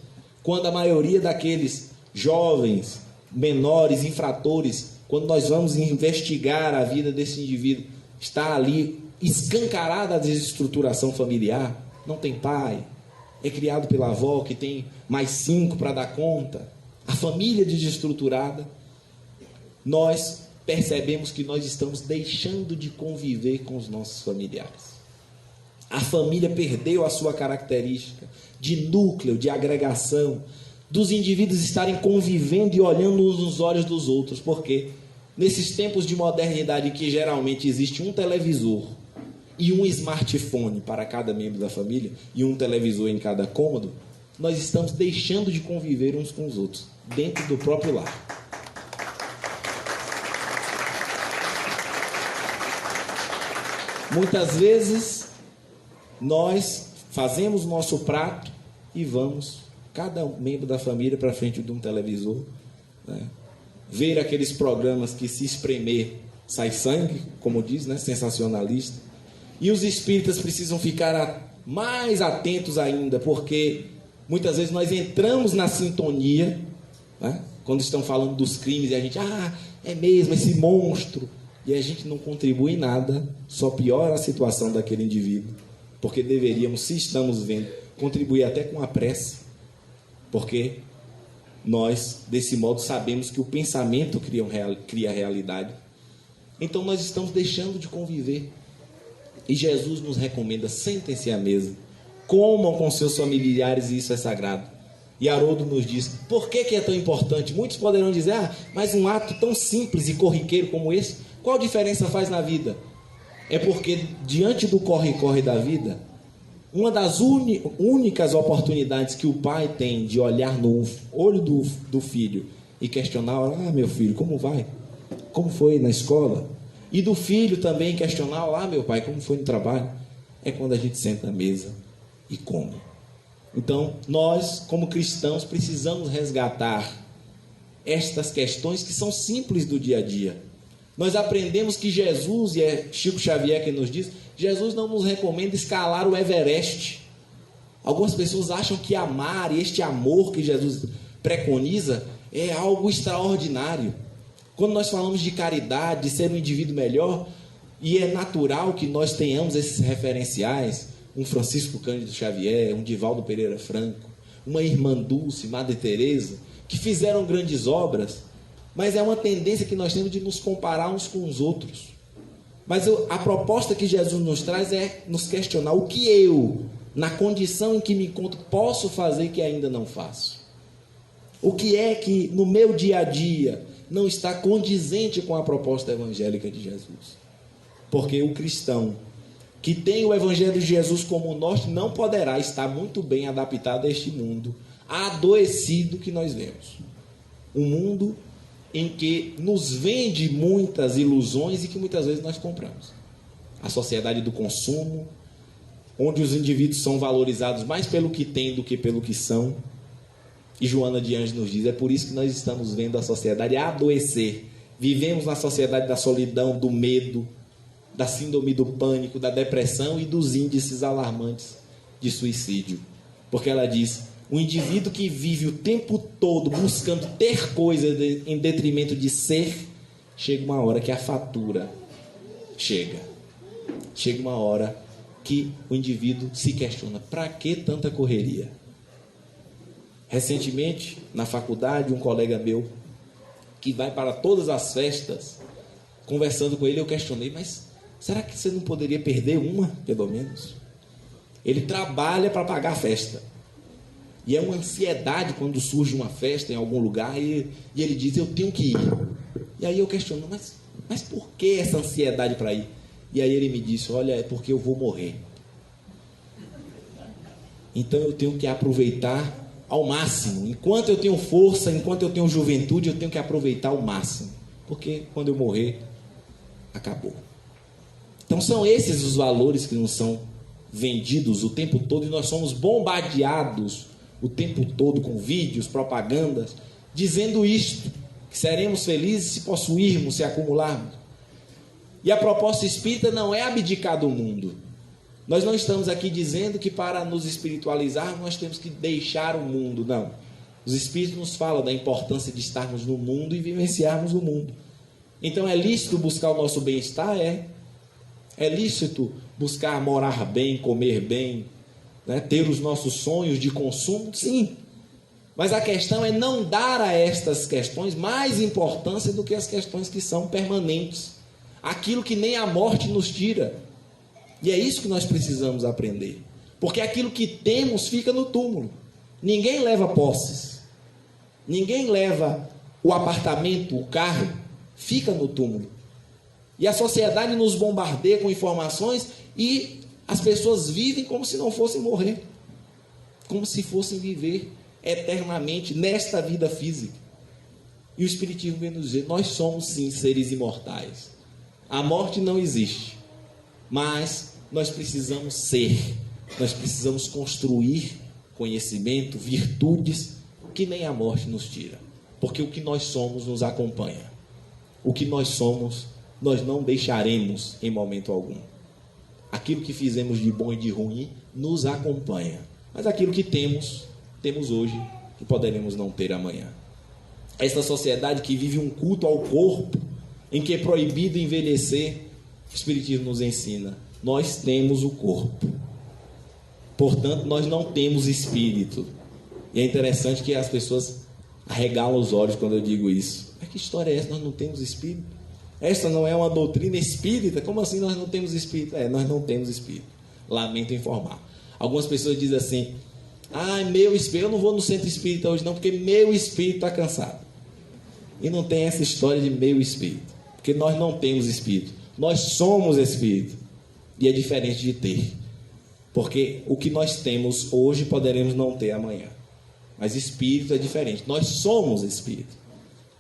S2: quando a maioria daqueles jovens, menores, infratores, quando nós vamos investigar a vida desse indivíduo, está ali escancarada a desestruturação familiar, não tem pai, é criado pela avó que tem mais 5 para dar conta, a família desestruturada, nós percebemos que nós estamos deixando de conviver com os nossos familiares. A família perdeu a sua característica de núcleo, de agregação, dos indivíduos estarem convivendo e olhando uns nos olhos dos outros, porque nesses tempos de modernidade em que geralmente existe um televisor e um smartphone para cada membro da família e um televisor em cada cômodo, nós estamos deixando de conviver uns com os outros dentro do próprio lar. Muitas vezes nós fazemos o nosso prato e vamos, cada membro da família, para frente de um televisor, né? Ver aqueles programas que se espremer sai sangue, como diz, né? Sensacionalista. E os espíritas precisam ficar mais atentos ainda, porque muitas vezes nós entramos na sintonia, né? Quando estão falando dos crimes, e a gente, é mesmo, esse monstro, e a gente não contribui em nada, só piora a situação daquele indivíduo, porque deveríamos, se estamos vendo, contribuir até com a prece, porque nós, desse modo, sabemos que o pensamento cria realidade. Então nós estamos deixando de conviver. E Jesus nos recomenda: sentem-se à mesa, comam com seus familiares, e isso é sagrado. E Haroldo nos diz: por que é tão importante? Muitos poderão dizer: mas um ato tão simples e corriqueiro como esse, qual diferença faz na vida? É porque diante do corre-corre da vida, uma das únicas oportunidades que o pai tem de olhar no olho do filho e questionar: meu filho, como vai? Como foi na escola? E do filho também questionar: meu pai, como foi no trabalho? É quando a gente senta à mesa e come. Então, nós, como cristãos, precisamos resgatar estas questões que são simples do dia a dia. Nós aprendemos que Jesus, e é Chico Xavier que nos diz, Jesus não nos recomenda escalar o Everest. Algumas pessoas acham que amar, e este amor que Jesus preconiza, é algo extraordinário. Quando nós falamos de caridade, de ser um indivíduo melhor, e é natural que nós tenhamos esses referenciais, um Francisco Cândido Xavier, um Divaldo Pereira Franco, uma Irmã Dulce, Madre Teresa, que fizeram grandes obras, mas é uma tendência que nós temos de nos comparar uns com os outros. Mas a proposta que Jesus nos traz é nos questionar: o que eu, na condição em que me encontro, posso fazer que ainda não faço? O que é que no meu dia a dia não está condizente com a proposta evangélica de Jesus? Porque o cristão que tem o Evangelho de Jesus como norte não poderá estar muito bem adaptado a este mundo adoecido que nós vemos. Um mundo em que nos vende muitas ilusões e que muitas vezes nós compramos. A sociedade do consumo, onde os indivíduos são valorizados mais pelo que têm do que pelo que são. E Joana de Anjos nos diz: é por isso que nós estamos vendo a sociedade adoecer. Vivemos na sociedade da solidão, do medo, da síndrome do pânico, da depressão e dos índices alarmantes de suicídio. Porque ela diz: o indivíduo que vive o tempo todo buscando ter coisas em detrimento de ser, chega uma hora que a fatura chega. Chega uma hora que o indivíduo se questiona: para que tanta correria? Recentemente, na faculdade, um colega meu, que vai para todas as festas, conversando com ele, eu questionei: mas será que você não poderia perder uma, pelo menos? Ele trabalha para pagar a festa. E é uma ansiedade quando surge uma festa em algum lugar e ele diz: eu tenho que ir. E aí eu questiono: mas por que essa ansiedade para ir? E aí ele me disse: olha, é porque eu vou morrer. Então eu tenho que aproveitar ao máximo. Enquanto eu tenho força, enquanto eu tenho juventude, eu tenho que aproveitar ao máximo. Porque quando eu morrer, acabou. Então são esses os valores que nos são vendidos o tempo todo, e nós somos bombardeados o tempo todo com vídeos, propagandas, dizendo isto, que seremos felizes se possuirmos, se acumularmos. E a proposta espírita não é abdicar do mundo. Nós não estamos aqui dizendo que para nos espiritualizar nós temos que deixar o mundo, não. Os espíritos nos falam da importância de estarmos no mundo e vivenciarmos o mundo. Então é lícito buscar o nosso bem-estar? É lícito buscar morar bem, comer bem, né? Ter os nossos sonhos de consumo? Sim. Mas a questão é não dar a estas questões mais importância do que as questões que são permanentes. Aquilo que nem a morte nos tira. E é isso que nós precisamos aprender. Porque aquilo que temos fica no túmulo. Ninguém leva posses. Ninguém leva o apartamento, o carro. Fica no túmulo. E a sociedade nos bombardeia com informações e as pessoas vivem como se não fossem morrer. Como se fossem viver eternamente nesta vida física. E o Espiritismo vem nos dizer, nós somos sim seres imortais. A morte não existe. Mas nós precisamos ser, nós precisamos construir conhecimento, virtudes, que nem a morte nos tira. Porque o que nós somos nos acompanha. O que nós somos, nós não deixaremos em momento algum. Aquilo que fizemos de bom e de ruim nos acompanha. Mas aquilo que temos hoje, que poderemos não ter amanhã. Esta sociedade que vive um culto ao corpo, em que é proibido envelhecer, o Espiritismo nos ensina, nós temos o corpo. Portanto, nós não temos espírito. E é interessante que as pessoas arregalam os olhos quando eu digo isso. Mas que história é essa? Nós não temos espírito? Esta não é uma doutrina espírita? Como assim nós não temos espírito? Nós não temos espírito. Lamento informar. Algumas pessoas dizem assim, meu espírito, eu não vou no centro espírita hoje não, porque meu espírito está cansado. E não tem essa história de meu espírito. Porque nós não temos espírito. Nós somos espírito. E é diferente de ter. Porque o que nós temos hoje poderemos não ter amanhã. Mas espírito é diferente. Nós somos espírito.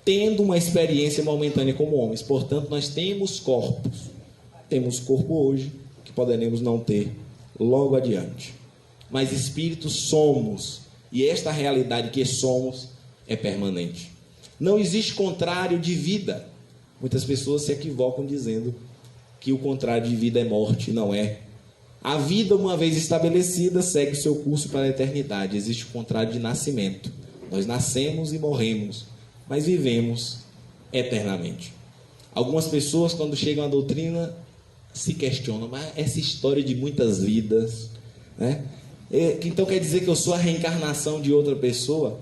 S2: Tendo uma experiência momentânea como homens. Portanto, nós temos corpos. Temos corpo hoje, que poderemos não ter logo adiante. Mas espíritos somos. E esta realidade que somos é permanente. Não existe contrário de vida. Muitas pessoas se equivocam dizendo que o contrário de vida é morte. Não é. A vida, uma vez estabelecida, segue o seu curso para a eternidade. Existe o contrário de nascimento. Nós nascemos e morremos, mas vivemos eternamente. Algumas pessoas, quando chegam à doutrina, se questionam, mas essa história de muitas vidas, né? Então quer dizer que eu sou a reencarnação de outra pessoa?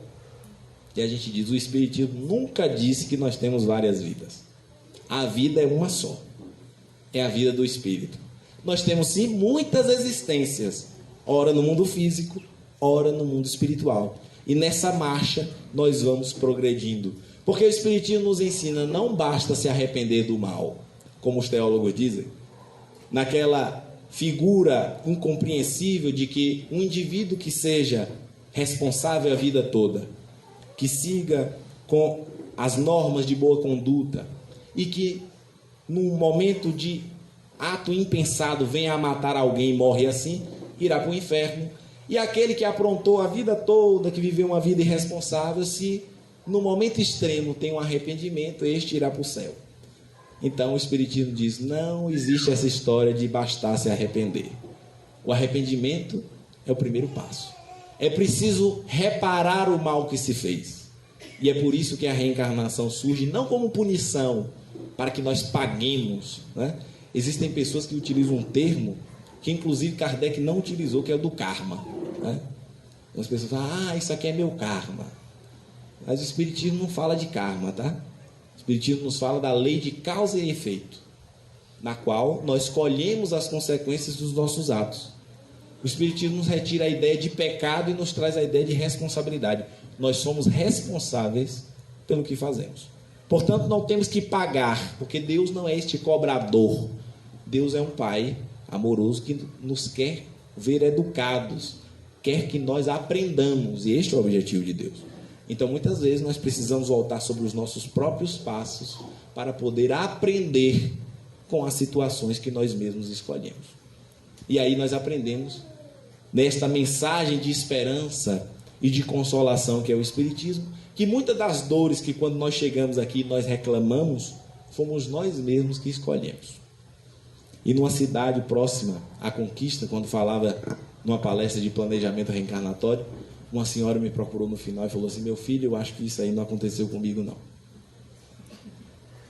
S2: E a gente diz, o Espiritismo nunca disse que nós temos várias vidas. A vida é uma só. É a vida do Espírito. Nós temos sim muitas existências, ora no mundo físico, ora no mundo espiritual. E nessa marcha nós vamos progredindo. Porque o Espiritismo nos ensina, não basta se arrepender do mal, como os teólogos dizem, naquela figura incompreensível de que um indivíduo que seja responsável a vida toda, que siga com as normas de boa conduta e que num momento de ato impensado venha a matar alguém e morre assim, irá para o inferno. E aquele que aprontou a vida toda, que viveu uma vida irresponsável, se no momento extremo tem um arrependimento, este irá para o céu. Então o Espiritismo diz, não existe essa história de bastar se arrepender. O arrependimento é o primeiro passo. É preciso reparar o mal que se fez. E é por isso que a reencarnação surge não como punição, para que nós paguemos, né? Existem pessoas que utilizam um termo que inclusive Kardec não utilizou, que é o do karma, né? As pessoas falam, isso aqui é meu karma. Mas o Espiritismo não fala de karma, tá? O Espiritismo nos fala da lei de causa e efeito, na qual nós colhemos as consequências dos nossos atos. O Espiritismo nos retira a ideia de pecado e nos traz a ideia de responsabilidade. Nós somos responsáveis pelo que fazemos. Portanto, não temos que pagar, porque Deus não é este cobrador. Deus é um Pai amoroso que nos quer ver educados, quer que nós aprendamos, e este é o objetivo de Deus. Então, muitas vezes, nós precisamos voltar sobre os nossos próprios passos para poder aprender com as situações que nós mesmos escolhemos. E aí nós aprendemos nesta mensagem de esperança e de consolação que é o Espiritismo, que muitas das dores que quando nós chegamos aqui nós reclamamos, fomos nós mesmos que escolhemos. E numa cidade próxima à Conquista, quando falava numa palestra de planejamento reencarnatório, uma senhora me procurou no final e falou assim: meu filho, eu acho que isso aí não aconteceu comigo não.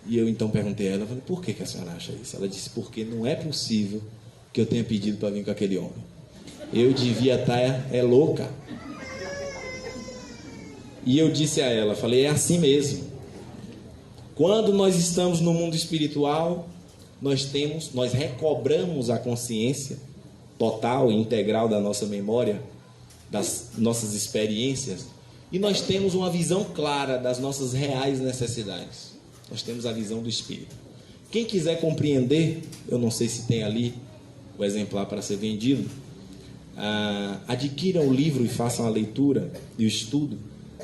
S2: E eu então perguntei a ela, falei, por que a senhora acha isso? Ela disse, porque não é possível que eu tenha pedido para vir com aquele homem. Eu devia estar louca. E eu disse a ela, falei, é assim mesmo. Quando nós estamos no mundo espiritual, nós recobramos a consciência total e integral da nossa memória, das nossas experiências, e nós temos uma visão clara das nossas reais necessidades. Nós temos a visão do Espírito. Quem quiser compreender, eu não sei se tem ali o exemplar para ser vendido, adquiram o livro e façam a leitura e o estudo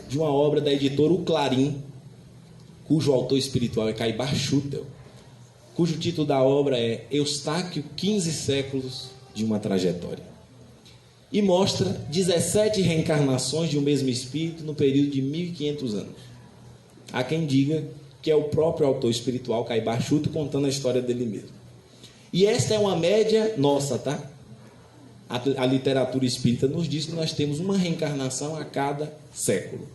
S2: de uma obra da editora O Clarim, cujo autor espiritual é Caibar Schutel, cujo título da obra é Eustáquio, 15 séculos de uma trajetória. E mostra 17 reencarnações de um mesmo espírito no período de 1500 anos. Há quem diga que é o próprio autor espiritual, Caibar Schutel, contando a história dele mesmo. E esta é uma média nossa, tá? A literatura espírita nos diz que nós temos uma reencarnação a cada século.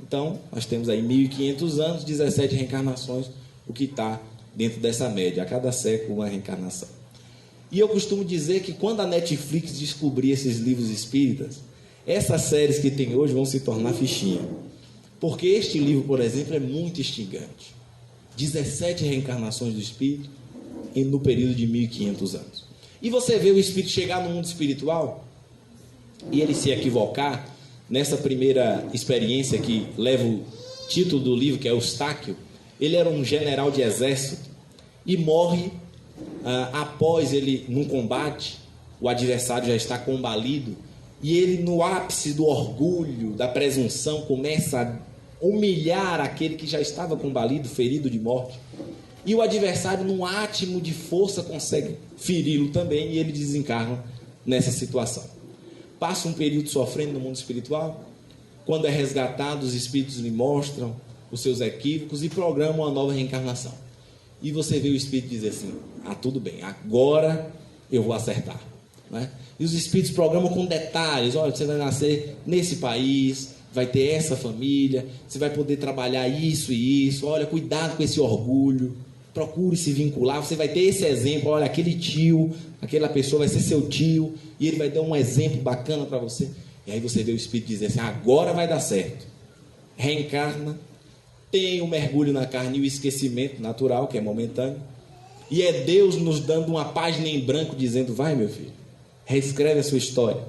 S2: Então, nós temos aí 1500 anos, 17 reencarnações, o que está dentro dessa média. A cada século, uma reencarnação. E eu costumo dizer que quando a Netflix descobrir esses livros espíritas, essas séries que tem hoje vão se tornar fichinha. Porque este livro, por exemplo, é muito instigante. 17 reencarnações do espírito no período de 1500 anos. E você vê o espírito chegar no mundo espiritual e ele se equivocar. Nessa primeira experiência que leva o título do livro, que é Eustáquio, ele era um general de exército e morre após ele, num combate, o adversário já está combalido, e ele, no ápice do orgulho, da presunção, começa a humilhar aquele que já estava combalido, ferido de morte. E o adversário, num átimo de força, consegue feri-lo também, e ele desencarna nessa situação. Passa um período sofrendo no mundo espiritual. Quando é resgatado, os espíritos lhe mostram os seus equívocos e programam uma nova reencarnação. E você vê o espírito dizer assim: tudo bem, agora eu vou acertar, né? E os espíritos programam com detalhes: olha, você vai nascer nesse país, vai ter essa família, você vai poder trabalhar isso e isso, olha, cuidado com esse orgulho, procure se vincular, você vai ter esse exemplo, olha, aquele tio, aquela pessoa vai ser seu tio, e ele vai dar um exemplo bacana para você. E aí você vê o espírito dizer assim: agora vai dar certo. Reencarna, tem o mergulho na carne e o esquecimento natural, que é momentâneo, e é Deus nos dando uma página em branco, dizendo: vai, meu filho, reescreve a sua história.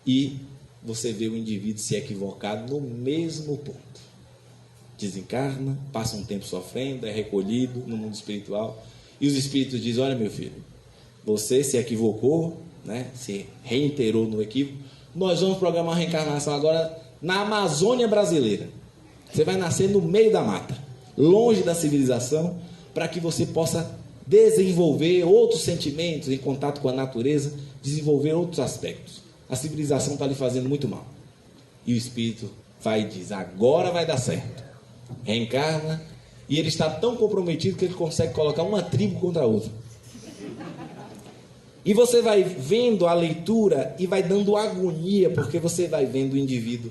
S2: E você vê o indivíduo se equivocar no mesmo ponto. Desencarna, passa um tempo sofrendo, é recolhido no mundo espiritual, e os espíritos dizem: olha, meu filho, você se equivocou, né? Se reiterou no equívoco, nós vamos programar a reencarnação agora na Amazônia brasileira. Você vai nascer no meio da mata, longe da civilização, para que você possa desenvolver outros sentimentos em contato com a natureza, desenvolver outros aspectos. A civilização está lhe fazendo muito mal. E o espírito vai e diz: agora vai dar certo. Reencarna, e ele está tão comprometido que ele consegue colocar uma tribo contra a outra. E você vai vendo a leitura e vai dando agonia, porque você vai vendo o indivíduo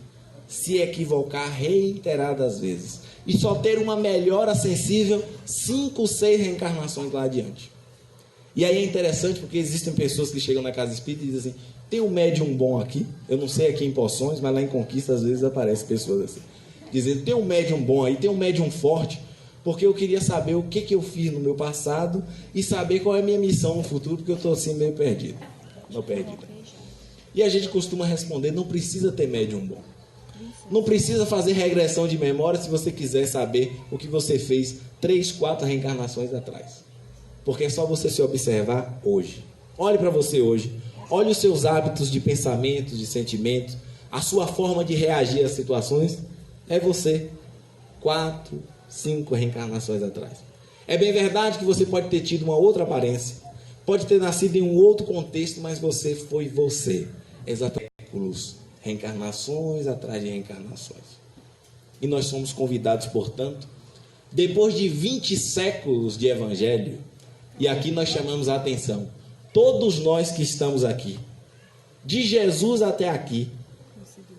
S2: se equivocar reiteradas vezes e só ter uma melhora sensível 5, 6 reencarnações lá adiante. E aí é interessante, porque existem pessoas que chegam na casa espírita e dizem assim: tem um médium bom aqui, eu não sei aqui em Poções, mas lá em Conquista às vezes aparecem pessoas assim, dizendo: tem um médium bom aí, tem um médium forte, porque eu queria saber o que eu fiz no meu passado e saber qual é a minha missão no futuro, porque eu estou assim meio perdido. Não perdida. E a gente costuma responder: não precisa ter médium bom. Não precisa fazer regressão de memória se você quiser saber o que você fez 3, 4 reencarnações atrás. Porque é só você se observar hoje. Olhe para você hoje. olhe os seus hábitos de pensamentos, de sentimentos, a sua forma de reagir às situações, é você. 4, 5 reencarnações atrás. É bem verdade que você pode ter tido uma outra aparência, pode ter nascido em um outro contexto, mas você foi você. Exatamente. Reencarnações atrás de reencarnações. E nós somos convidados, portanto, depois de 20 séculos de evangelho, e aqui nós chamamos a atenção, todos nós que estamos aqui, de Jesus até aqui,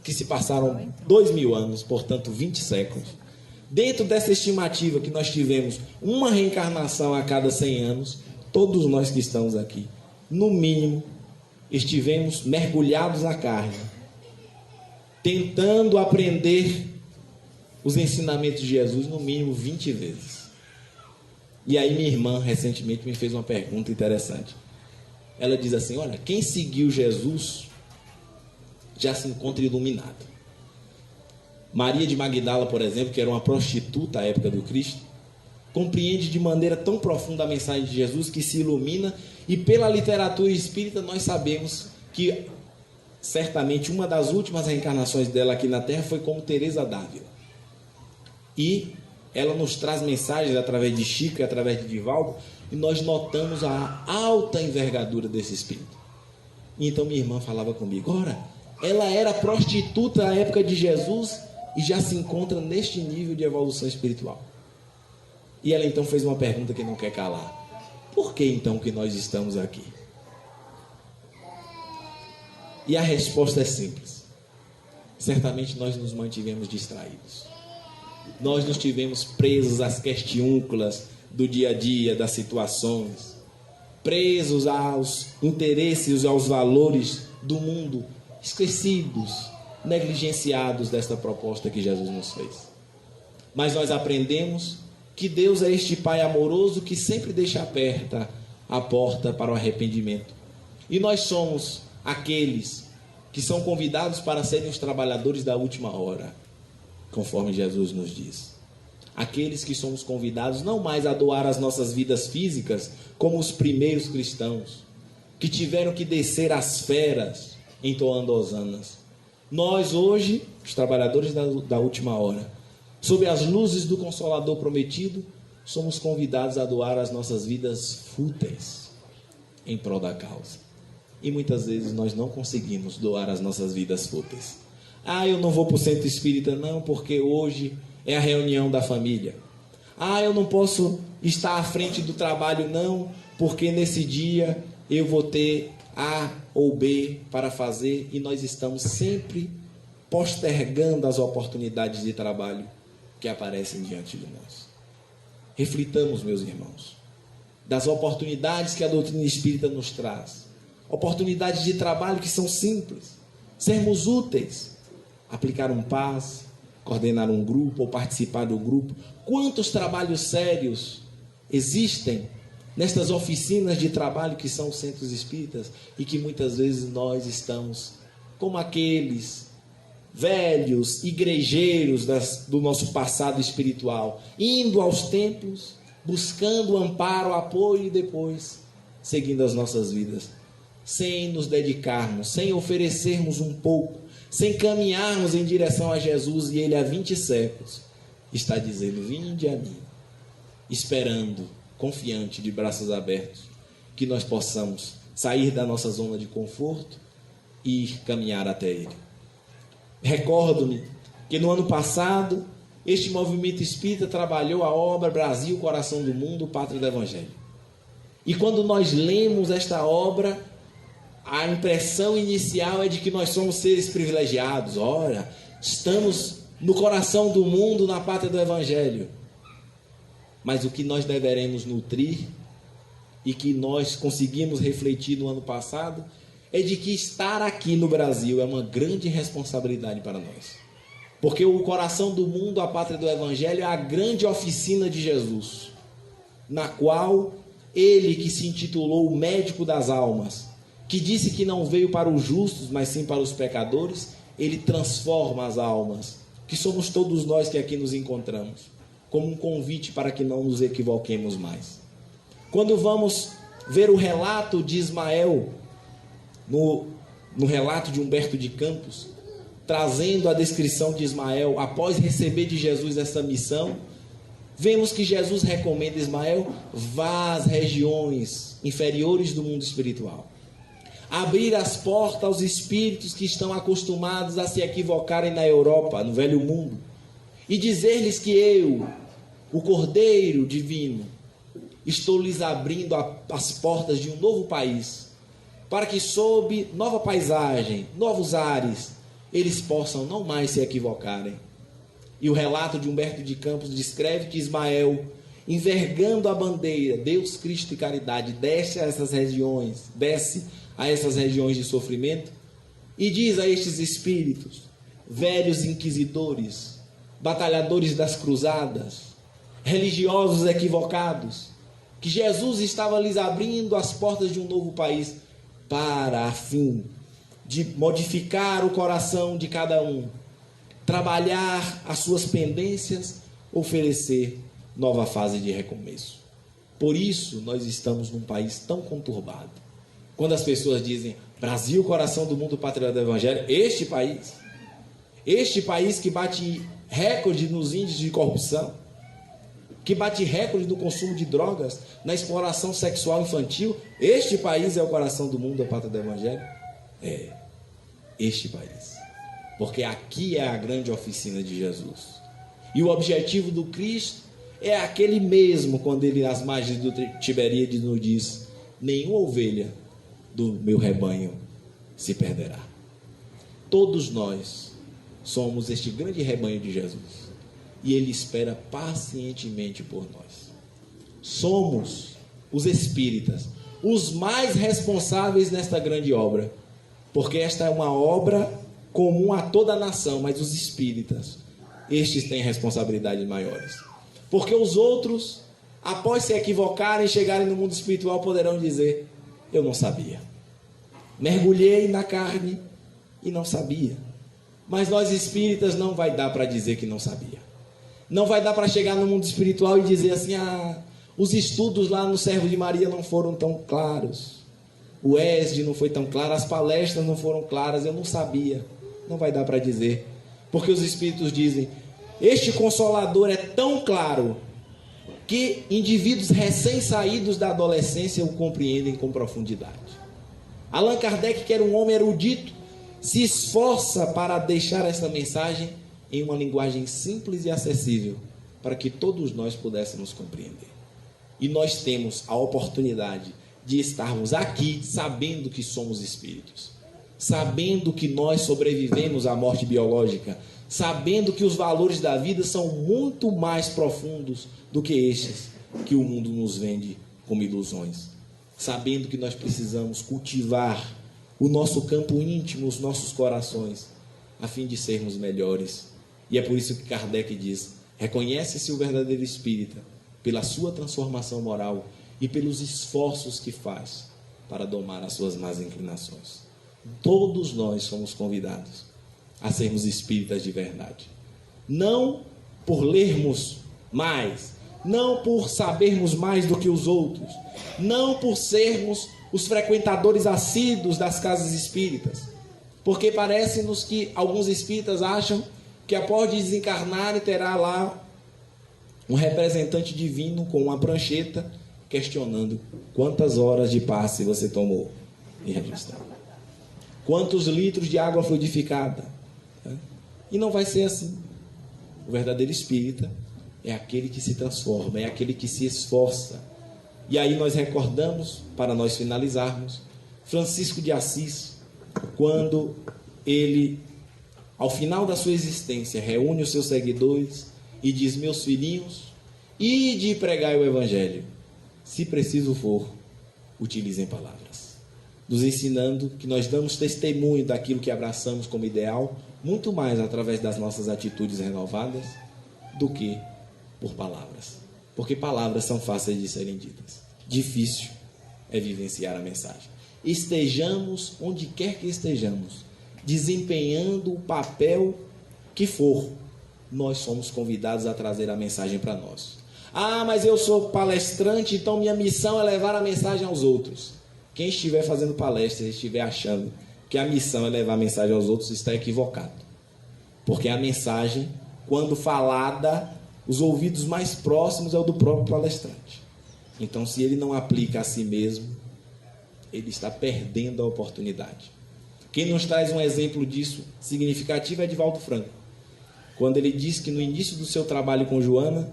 S2: que se passaram 2000 anos, portanto 20 séculos, dentro dessa estimativa que nós tivemos uma reencarnação a cada 100 anos, todos nós que estamos aqui, no mínimo, estivemos mergulhados na carne, tentando aprender os ensinamentos de Jesus no mínimo 20 vezes. E aí minha irmã recentemente me fez uma pergunta interessante. Ela diz assim: olha, quem seguiu Jesus já se encontra iluminado. Maria de Magdala, por exemplo, que era uma prostituta à época do Cristo, compreende de maneira tão profunda a mensagem de Jesus que se ilumina, e pela literatura espírita nós sabemos que certamente uma das últimas reencarnações dela aqui na Terra foi como Teresa d'Ávila. E ela nos traz mensagens através de Chico e através de Divaldo, e nós notamos a alta envergadura desse espírito. E então minha irmã falava comigo: ora, ela era prostituta na época de Jesus e já se encontra neste nível de evolução espiritual. E ela então fez uma pergunta que não quer calar: por que então que nós estamos aqui? E a resposta é simples: certamente nós nos mantivemos distraídos. Nós nos tivemos presos às questiúnculas do dia a dia, das situações, presos aos interesses, aos valores do mundo, esquecidos, negligenciados desta proposta que Jesus nos fez. Mas nós aprendemos que Deus é este Pai amoroso que sempre deixa aberta a porta para o arrependimento. E nós somos aqueles que são convidados para serem os trabalhadores da última hora, conforme Jesus nos diz. Aqueles que somos convidados não mais a doar as nossas vidas físicas, como os primeiros cristãos, que tiveram que descer às feras entoando hosanas. Nós hoje, os trabalhadores da última hora, sob as luzes do Consolador prometido, somos convidados a doar as nossas vidas fúteis em prol da causa. E muitas vezes nós não conseguimos doar as nossas vidas fúteis. Eu não vou para o centro espírita não, porque hoje é a reunião da família. Eu não posso estar à frente do trabalho não, porque nesse dia eu vou ter A ou B para fazer. E nós estamos sempre postergando as oportunidades de trabalho que aparecem diante de nós. Reflitamos, meus irmãos, das oportunidades que a doutrina espírita nos traz. Oportunidades de trabalho que são simples. Sermos úteis. Aplicar um passe, coordenar um grupo ou participar do grupo. Quantos trabalhos sérios existem nestas oficinas de trabalho que são os centros espíritas e que muitas vezes nós estamos como aqueles velhos igrejeiros do nosso passado espiritual, indo aos templos, buscando amparo, apoio e depois seguindo as nossas vidas, sem nos dedicarmos, sem oferecermos um pouco, sem caminharmos em direção a Jesus. E Ele há 20 séculos está dizendo: vinde a mim, esperando, confiante, de braços abertos, que nós possamos sair da nossa zona de conforto e ir caminhar até Ele. Recordo-me que no ano passado este movimento espírita trabalhou a obra Brasil, Coração do Mundo, Pátria do Evangelho. E quando nós lemos esta obra, a impressão inicial é de que nós somos seres privilegiados. Ora, estamos no coração do mundo, na pátria do Evangelho. Mas o que nós deveremos nutrir e que nós conseguimos refletir no ano passado é de que estar aqui no Brasil é uma grande responsabilidade para nós. Porque o coração do mundo, a pátria do Evangelho, é a grande oficina de Jesus, na qual Ele, que se intitulou o médico das almas, que disse que não veio para os justos, mas sim para os pecadores, Ele transforma as almas, que somos todos nós que aqui nos encontramos, como um convite para que não nos equivoquemos mais. Quando vamos ver o relato de Ismael, no relato de Humberto de Campos, trazendo a descrição de Ismael após receber de Jesus essa missão, vemos que Jesus recomenda a Ismael: vá às regiões inferiores do mundo espiritual, abrir as portas aos espíritos que estão acostumados a se equivocarem na Europa, no velho mundo, e dizer-lhes que eu, o Cordeiro Divino, estou lhes abrindo as portas de um novo país, para que sob nova paisagem, novos ares, eles possam não mais se equivocarem. E o relato de Humberto de Campos descreve que Ismael, envergando a bandeira Deus, Cristo e Caridade, desce a essas regiões de sofrimento e diz a estes espíritos, velhos inquisidores, batalhadores das cruzadas, religiosos equivocados, que Jesus estava lhes abrindo as portas de um novo país para, a fim de modificar o coração de cada um, trabalhar as suas pendências, oferecer nova fase de recomeço. Por isso nós estamos num país tão conturbado. Quando as pessoas dizem Brasil, coração do mundo, patriota do Evangelho, este país que bate recorde nos índices de corrupção, que bate recorde no consumo de drogas, na exploração sexual infantil, este país é o coração do mundo, a pátria do Evangelho? É, este país. Porque aqui é a grande oficina de Jesus. E o objetivo do Cristo é aquele mesmo, quando ele, nas margens do Tiberíades, nos diz: nenhuma ovelha do meu rebanho se perderá. Todos nós somos este grande rebanho de Jesus. E Ele espera pacientemente por nós. Somos os espíritas, os mais responsáveis nesta grande obra, porque esta é uma obra comum a toda a nação, mas os espíritas, estes têm responsabilidades maiores. Porque os outros, após se equivocarem e chegarem no mundo espiritual, poderão dizer: eu não sabia. Mergulhei na carne e não sabia. Mas nós espíritas não vai dar para dizer que não sabia. Não vai dar para chegar no mundo espiritual e dizer assim: os estudos lá no Servo de Maria não foram tão claros, o ESD não foi tão claro, as palestras não foram claras, eu não sabia. Não vai dar para dizer, porque os espíritos dizem: este Consolador é tão claro que indivíduos recém-saídos da adolescência o compreendem com profundidade. Allan Kardec, que era um homem erudito, se esforça para deixar essa mensagem em uma linguagem simples e acessível, para que todos nós pudéssemos compreender. E nós temos a oportunidade de estarmos aqui sabendo que somos espíritos, sabendo que nós sobrevivemos à morte biológica, sabendo que os valores da vida são muito mais profundos do que estes que o mundo nos vende como ilusões, sabendo que nós precisamos cultivar o nosso campo íntimo, os nossos corações, a fim de sermos melhores. E é por isso que Kardec diz: reconhece-se o verdadeiro espírita pela sua transformação moral e pelos esforços que faz para domar as suas más inclinações. Todos nós somos convidados a sermos espíritas de verdade. Não por lermos mais, não por sabermos mais do que os outros, não por sermos os frequentadores assíduos das casas espíritas, porque parece-nos que alguns espíritas acham que após desencarnar terá lá um representante divino com uma prancheta questionando quantas horas de passe você tomou e registrado, quantos litros de água fluidificada. E não vai ser assim. O verdadeiro espírita é aquele que se transforma, é aquele que se esforça. E aí nós recordamos, para nós finalizarmos, Francisco de Assis, quando ele, ao final da sua existência, reúne os seus seguidores e diz: meus filhinhos, ide pregai o Evangelho. Se preciso for, utilizem palavras. Nos ensinando que nós damos testemunho daquilo que abraçamos como ideal, muito mais através das nossas atitudes renovadas do que por palavras. Porque palavras são fáceis de serem ditas. Difícil é vivenciar a mensagem. Estejamos onde quer que estejamos, desempenhando o papel que for, nós somos convidados a trazer a mensagem para nós. Mas eu sou palestrante, então minha missão é levar a mensagem aos outros. Quem estiver fazendo palestra e estiver achando que a missão é levar a mensagem aos outros, está equivocado. Porque a mensagem, quando falada, os ouvidos mais próximos é o do próprio palestrante. Então, se ele não aplica a si mesmo, ele está perdendo a oportunidade. Quem nos traz um exemplo disso significativo é Divaldo Franco. Quando ele diz que no início do seu trabalho com Joana,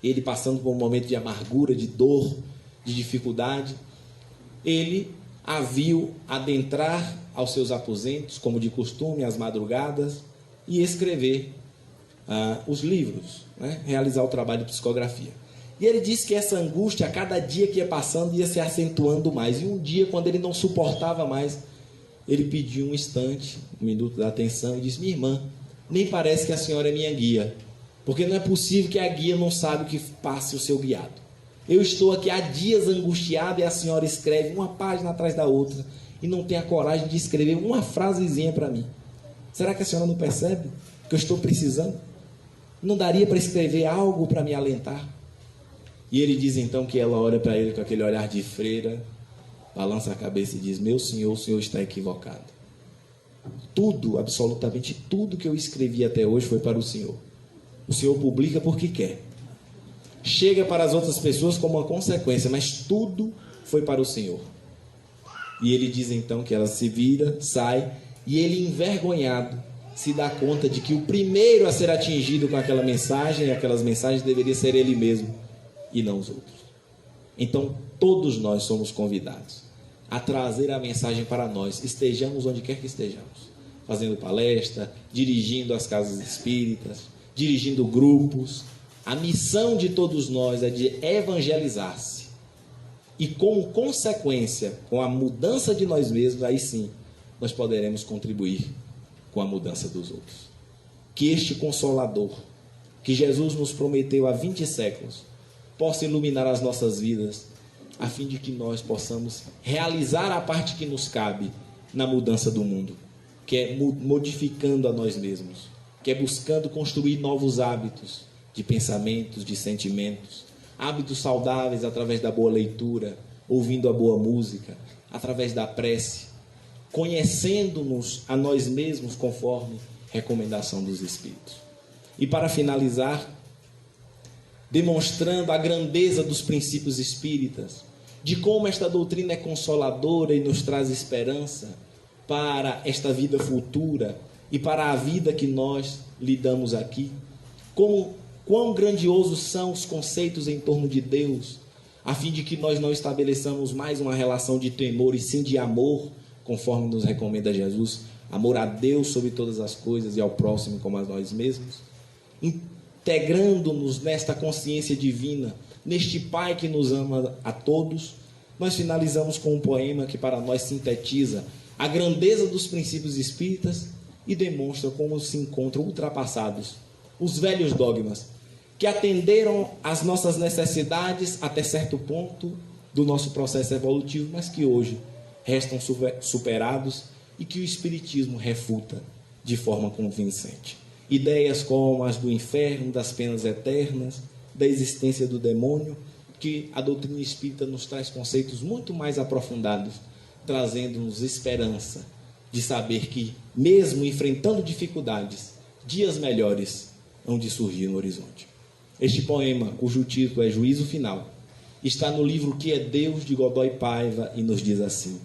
S2: ele passando por um momento de amargura, de dor, de dificuldade, ele a viu adentrar aos seus aposentos, como de costume, às madrugadas, e escrever os livros, né? Realizar o trabalho de psicografia. E ele disse que essa angústia, a cada dia que ia passando, ia se acentuando mais. E um dia, quando ele não suportava mais, ele pediu um instante, um minuto da atenção, e disse: minha irmã, nem parece que a senhora é minha guia, porque não é possível que a guia não saiba o que passe o seu guiado. Eu estou aqui há dias angustiado e a senhora escreve uma página atrás da outra e não tem a coragem de escrever uma frasezinha para mim. Será que a senhora não percebe que eu estou precisando? Não daria para escrever algo para me alentar? E ele diz então que ela olha para ele com aquele olhar de freira, balança a cabeça e diz: meu senhor, o senhor está equivocado. Tudo, absolutamente tudo que eu escrevi até hoje foi para o senhor. O senhor publica porque quer. Chega para as outras pessoas como uma consequência, mas tudo foi para o senhor. E ele diz então que ela se vira, sai, e ele, envergonhado, se dá conta de que o primeiro a ser atingido com aquela mensagem, e aquelas mensagens, deveria ser ele mesmo e não os outros. Então todos nós somos convidados a trazer a mensagem para nós, estejamos onde quer que estejamos, fazendo palestra, dirigindo as casas espíritas, dirigindo grupos. A missão de todos nós é de evangelizar-se. E como consequência, com a mudança de nós mesmos, aí sim, nós poderemos contribuir com a mudança dos outros. Que este Consolador, que Jesus nos prometeu há 20 séculos, possa iluminar as nossas vidas, a fim de que nós possamos realizar a parte que nos cabe na mudança do mundo, que é modificando a nós mesmos, que é buscando construir novos hábitos de pensamentos, de sentimentos, hábitos saudáveis através da boa leitura, ouvindo a boa música, através da prece, conhecendo-nos a nós mesmos conforme recomendação dos Espíritos. E para finalizar, demonstrando a grandeza dos princípios espíritas, de como esta doutrina é consoladora e nos traz esperança para esta vida futura e para a vida que nós lidamos aqui, quão grandiosos são os conceitos em torno de Deus, a fim de que nós não estabeleçamos mais uma relação de temor e sim de amor, conforme nos recomenda Jesus, amor a Deus sobre todas as coisas e ao próximo como a nós mesmos, integrando-nos nesta consciência divina, neste Pai que nos ama a todos. Nós finalizamos com um poema que para nós sintetiza a grandeza dos princípios espíritas e demonstra como se encontram ultrapassados os velhos dogmas que atenderam às nossas necessidades até certo ponto do nosso processo evolutivo, mas que hoje restam superados e que o Espiritismo refuta de forma convincente. Ideias como as do inferno, das penas eternas, da existência do demônio, que a doutrina espírita nos traz conceitos muito mais aprofundados, trazendo-nos esperança de saber que, mesmo enfrentando dificuldades, dias melhores hão de surgir no horizonte. Este poema, cujo título é Juízo Final, está no livro Que é Deus, de Godoy Paiva, e nos diz assim: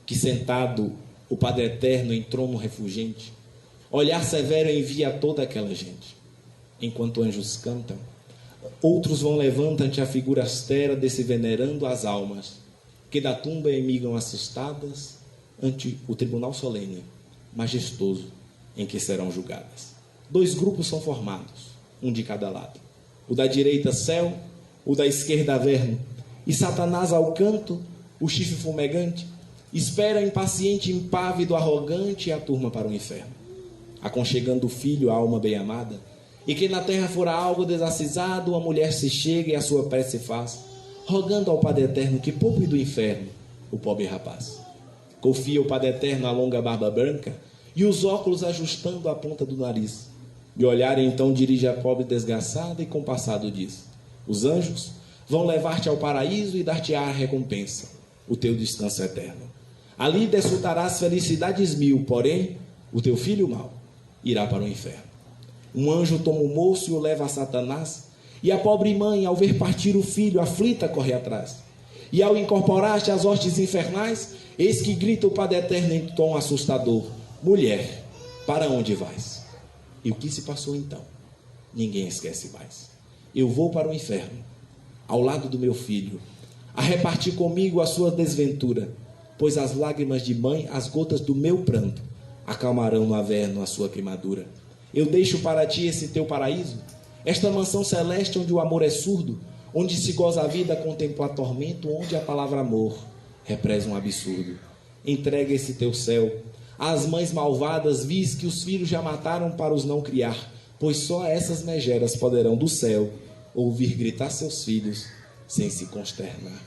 S2: que sentado o Padre Eterno em trono refulgente, olhar severo envia a toda aquela gente. Enquanto anjos cantam, outros vão levando ante a figura austera desse venerando as almas, que da tumba emigam assustadas ante o tribunal solene, majestoso, em que serão julgadas. 2 grupos são formados, um de cada lado. O da direita, céu, o da esquerda, averno. E Satanás ao canto, o chifre fumegante, espera impaciente, impávido, arrogante, a turma para o inferno. Aconchegando o filho, a alma bem-amada, e que na terra fora algo desacisado, a mulher se chega e a sua prece faz, rogando ao Padre Eterno que poupe do inferno o pobre rapaz. Confia o Padre Eterno a longa barba branca e os óculos ajustando a ponta do nariz. E olhar então dirige a pobre desgraçada e compassado diz: os anjos vão levar-te ao paraíso e dar-te-á a recompensa. o teu descanso eterno. Ali desfrutarás felicidades mil, porém o teu filho mau irá para o inferno. Um anjo toma o moço e o leva a Satanás, e a pobre mãe, ao ver partir o filho, aflita, corre atrás. E ao incorporar-te às hostes infernais, eis que grita o Padre Eterno em tom assustador: mulher, para onde vais? E o que se passou então? Ninguém esquece mais. Eu vou para o inferno, ao lado do meu filho, a repartir comigo a sua desventura, pois as lágrimas de mãe, as gotas do meu pranto, acalmarão no averno a sua queimadura. Eu deixo para ti esse teu paraíso, esta mansão celeste onde o amor é surdo, onde se goza a vida, contempla tormento, onde a palavra amor represa um absurdo. Entrega esse teu céu às mães malvadas, vis que os filhos já mataram para os não criar, pois só essas megeras poderão do céu ouvir gritar seus filhos sem se consternar.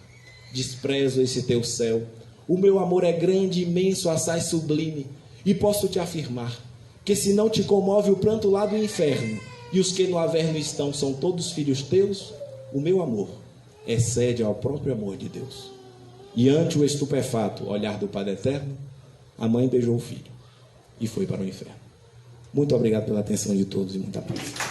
S2: Desprezo esse teu céu, o meu amor é grande, imenso, assaz sublime, e posso te afirmar que se não te comove o pranto lá do inferno, e os que no averno estão são todos filhos teus, o meu amor excede ao próprio amor de Deus. E ante o estupefato olhar do Padre Eterno, a mãe beijou o filho e foi para o inferno. Muito obrigado pela atenção de todos e muita paz.